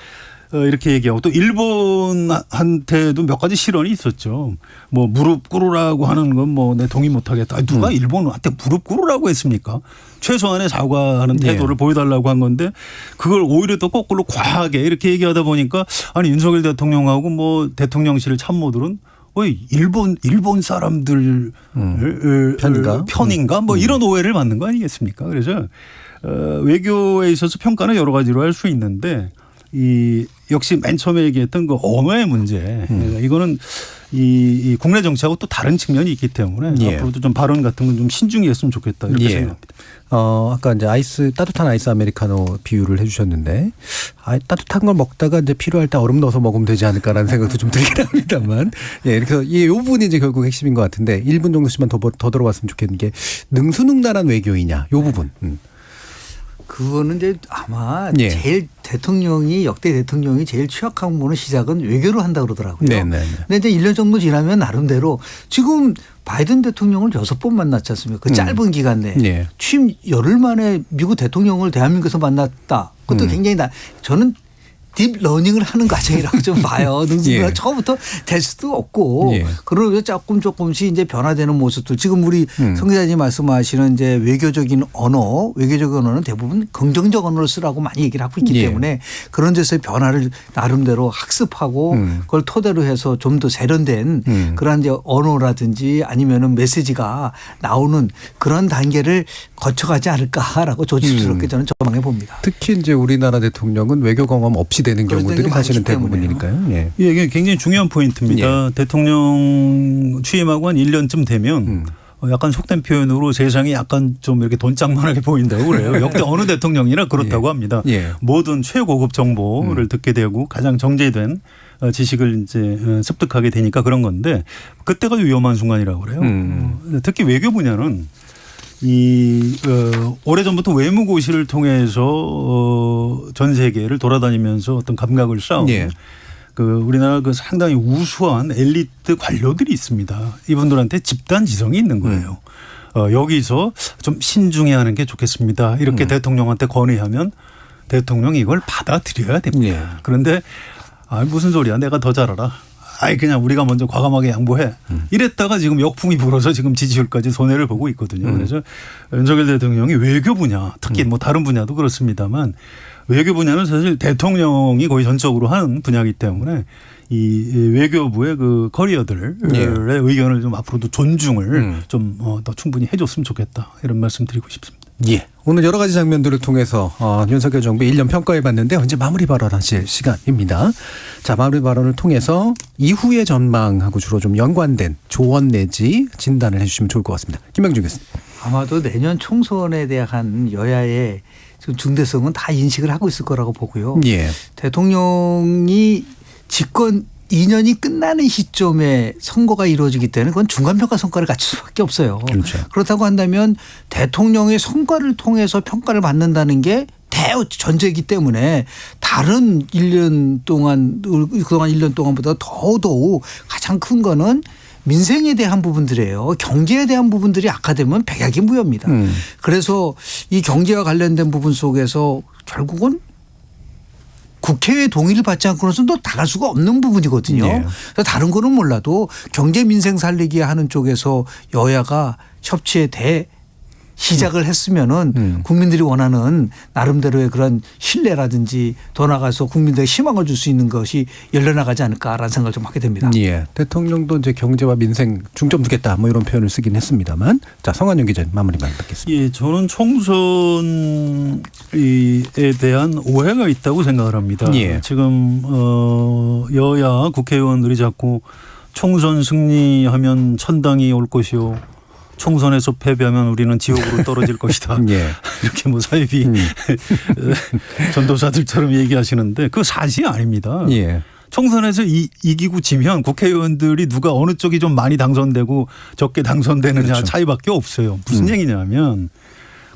이렇게 얘기하고 또 일본한테도 몇 가지 실언이 있었죠. 뭐 무릎 꿇으라고 하는 건 뭐 내 동의 못하겠다. 누가 일본한테 무릎 꿇으라고 했습니까? 최소한의 사과하는 태도를 보여달라고 한 건데 그걸 오히려 또 거꾸로 과하게 이렇게 얘기하다 보니까 아니 윤석열 대통령하고 뭐 대통령실 참모들은 왜 일본 사람들 편인가 뭐 이런 오해를 받는 거 아니겠습니까? 그래서 외교에 있어서 평가는 여러 가지로 할 수 있는데 이 역시 맨 처음에 얘기했던 그 언어의 문제 이거는 이 국내 정치하고 또 다른 측면이 있기 때문에 예. 앞으로도 좀 발언 같은 건 좀 신중히 했으면 좋겠다 이렇게 예. 생각합니다. 아까 이제 따뜻한 아이스 아메리카노 비유를 해주셨는데, 따뜻한 걸 먹다가 이제 필요할 때 얼음 넣어서 먹으면 되지 않을까라는 생각도 좀 들긴 합니다만, 예, 그래서 이 부분이 이제 결국 핵심인 것 같은데, 1분 정도씩만 더 들어봤으면 좋겠는 게, 능수능란한 외교이냐, 요 부분. 그거는 이제 아마 예. 제일 역대 대통령이 제일 취약한 부분은 시작은 외교로 한다 그러더라고요. 네네. 근데 이제 1년 정도 지나면 나름대로 지금 바이든 대통령을 6번 만났지 않습니까? 그 짧은 기간 내에. 예. 취임 열흘 만에 미국 대통령을 대한민국에서 만났다. 그것도 굉장히 저는 딥 러닝을 하는 과정이라고 좀 봐요. 능수가 예. 처음부터 될 수도 없고 예. 그러면서 조금씩 이제 변화되는 모습도 지금 우리 성 기자님 말씀하시는 이제 외교적인 언어는 대부분 긍정적 언어를 쓰라고 많이 얘기를 하고 있기 예. 때문에 그런 데서의 변화를 나름대로 학습하고 그걸 토대로 해서 좀 더 세련된 그런 이제 언어라든지 아니면은 메시지가 나오는 그런 단계를 거쳐가지 않을까라고 조심스럽게 저는 전망해 봅니다. 특히 이제 우리나라 대통령은 외교 경험 없이 되는 경우들이 사실은 대부분이니까요. 예. 예, 이게 굉장히 중요한 포인트입니다. 대통령 취임하고 한 1년쯤 되면 약간 속된 표현으로 세상이 약간 좀 이렇게 돈짝만하게 보인다고 그래요. 역대 어느 대통령이나 그렇다고 합니다. 예. 모든 최고급 정보를 듣게 되고 가장 정제된 지식을 이제 습득하게 되니까 그런 건데 그때가 위험한 순간이라고 그래요. 특히 외교 분야는 오래전부터 외무고시를 통해서 전 세계를 돌아다니면서 어떤 감각을 쌓은 예. 우리나라 상당히 우수한 엘리트 관료들이 있습니다. 이분들한테 집단 지성이 있는 거예요. 여기서 좀 신중해야 하는 게 좋겠습니다. 이렇게 대통령한테 건의하면 대통령이 이걸 받아들여야 됩니다. 예. 그런데 무슨 소리야 내가 더 잘 알아. 그냥 우리가 먼저 과감하게 양보해. 이랬다가 지금 역풍이 불어서 지금 지지율까지 손해를 보고 있거든요. 그래서 윤석열 대통령이 외교 분야 특히 뭐 다른 분야도 그렇습니다만 외교 분야는 사실 대통령이 거의 전적으로 하는 분야이기 때문에 이 외교부의 그 커리어들의 의견을 좀 앞으로도 존중을 좀 더 충분히 해줬으면 좋겠다. 이런 말씀 드리고 싶습니다. 예. 오늘 여러 가지 장면들을 통해서 윤석열 정부 1년 평가해 봤는데 이제 마무리 발언하실 시간입니다. 자, 마무리 발언을 통해서 이후의 전망하고 주로 좀 연관된 조언 내지 진단을 해 주시면 좋을 것 같습니다. 김명중 교수님. 아마도 내년 총선에 대한 여야의 중대성은 다 인식을 하고 있을 거라고 보고요. 예. 대통령이 집권 2년이 끝나는 시점에 선거가 이루어지기 때문에 그건 중간평가 성과를 갖출 수밖에 없어요. 그렇죠. 그렇다고 한다면 대통령의 성과를 통해서 평가를 받는다는 게 대전제이기 때문에 다른 1년 동안 그동안 1년 동안보다 더더욱 가장 큰 거는 민생에 대한 부분들이에요. 경제에 대한 부분들이 악화되면 백약이무효입니다. 그래서 이 경제와 관련된 부분 속에서 결국은 국회의 동의를 받지 않고는 또 나갈 수가 없는 부분이거든요. 네. 그래서 다른 거는 몰라도 경제 민생 살리기 하는 쪽에서 여야가 협치에 시작을 했으면은 국민들이 원하는 나름대로의 그런 신뢰라든지 더 나가서 국민들에게 희망을 줄 수 있는 것이 열려나가지 않을까라는 생각을 좀 하게 됩니다. 예. 대통령도 이제 경제와 민생 중점 두겠다 뭐 이런 표현을 쓰긴 했습니다만 자, 성한용 기자님 마무리만 듣겠습니다. 예, 저는 총선에 대한 오해가 있다고 생각을 합니다. 예. 지금 여야 국회의원들이 자꾸 총선 승리하면 천당이 올 것이요. 총선에서 패배하면 우리는 지옥으로 떨어질 것이다. 예. 이렇게 뭐 사이비 전도사들처럼 얘기하시는데 그거 사실이 아닙니다. 예. 총선에서 이기고 지면 국회의원들이 누가 어느 쪽이 좀 많이 당선되고 적게 당선되느냐 그렇죠. 차이밖에 없어요. 무슨 얘기냐면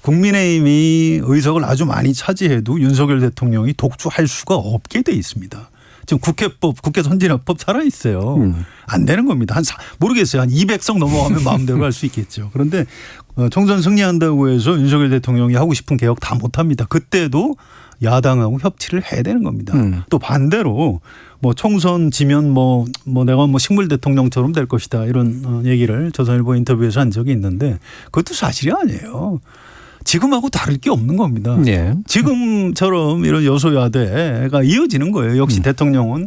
국민의힘이 의석을 아주 많이 차지해도 윤석열 대통령이 독주할 수가 없게 돼 있습니다. 지금 국회 선진화법 살아있어요. 안 되는 겁니다. 모르겠어요. 한 200석 넘어가면 마음대로 할 수 있겠죠. 그런데 총선 승리한다고 해서 윤석열 대통령이 하고 싶은 개혁 다 못합니다. 그때도 야당하고 협치를 해야 되는 겁니다. 또 반대로 뭐 총선 지면 뭐 내가 뭐 식물 대통령처럼 될 것이다 이런 얘기를 조선일보 인터뷰에서 한 적이 있는데 그것도 사실이 아니에요. 지금하고 다를 게 없는 겁니다. 네. 지금처럼 이런 여소야대가 이어지는 거예요. 역시 대통령은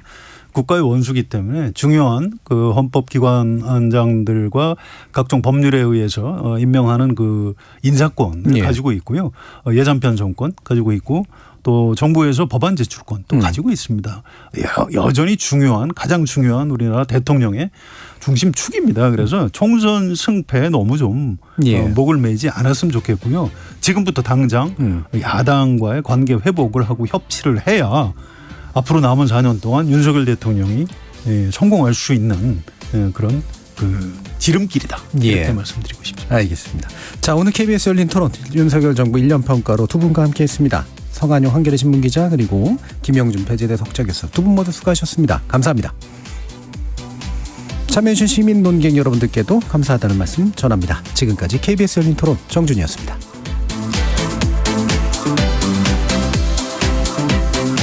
국가의 원수기 때문에 중요한 그 헌법기관장들과 각종 법률에 의해서 임명하는 그 인사권을 가지고 있고요. 예산편 정권 가지고 있고 또 정부에서 법안 제출권도 가지고 있습니다. 여전히 가장 중요한 우리나라 대통령의 중심축입니다. 그래서 총선 승패에 너무 좀 목을 매지 않았으면 좋겠고요. 지금부터 당장 야당과의 관계 회복을 하고 협치를 해야 앞으로 남은 4년 동안 윤석열 대통령이 성공할 수 있는 그런 지름길이다. 이렇게 말씀드리고 싶습니다. 알겠습니다. 자, 오늘 KBS 열린 토론 윤석열 정부 1년 평가로 두 분과 함께했습니다. 성한용 한겨레 신문 기자 그리고 김영준 배재대 석좌교수 두 분 모두 수고하셨습니다. 감사합니다. 참여해주신 시민 논객 여러분들께도 감사하다는 말씀 전합니다. 지금까지 KBS 열린 토론 정준이었습니다.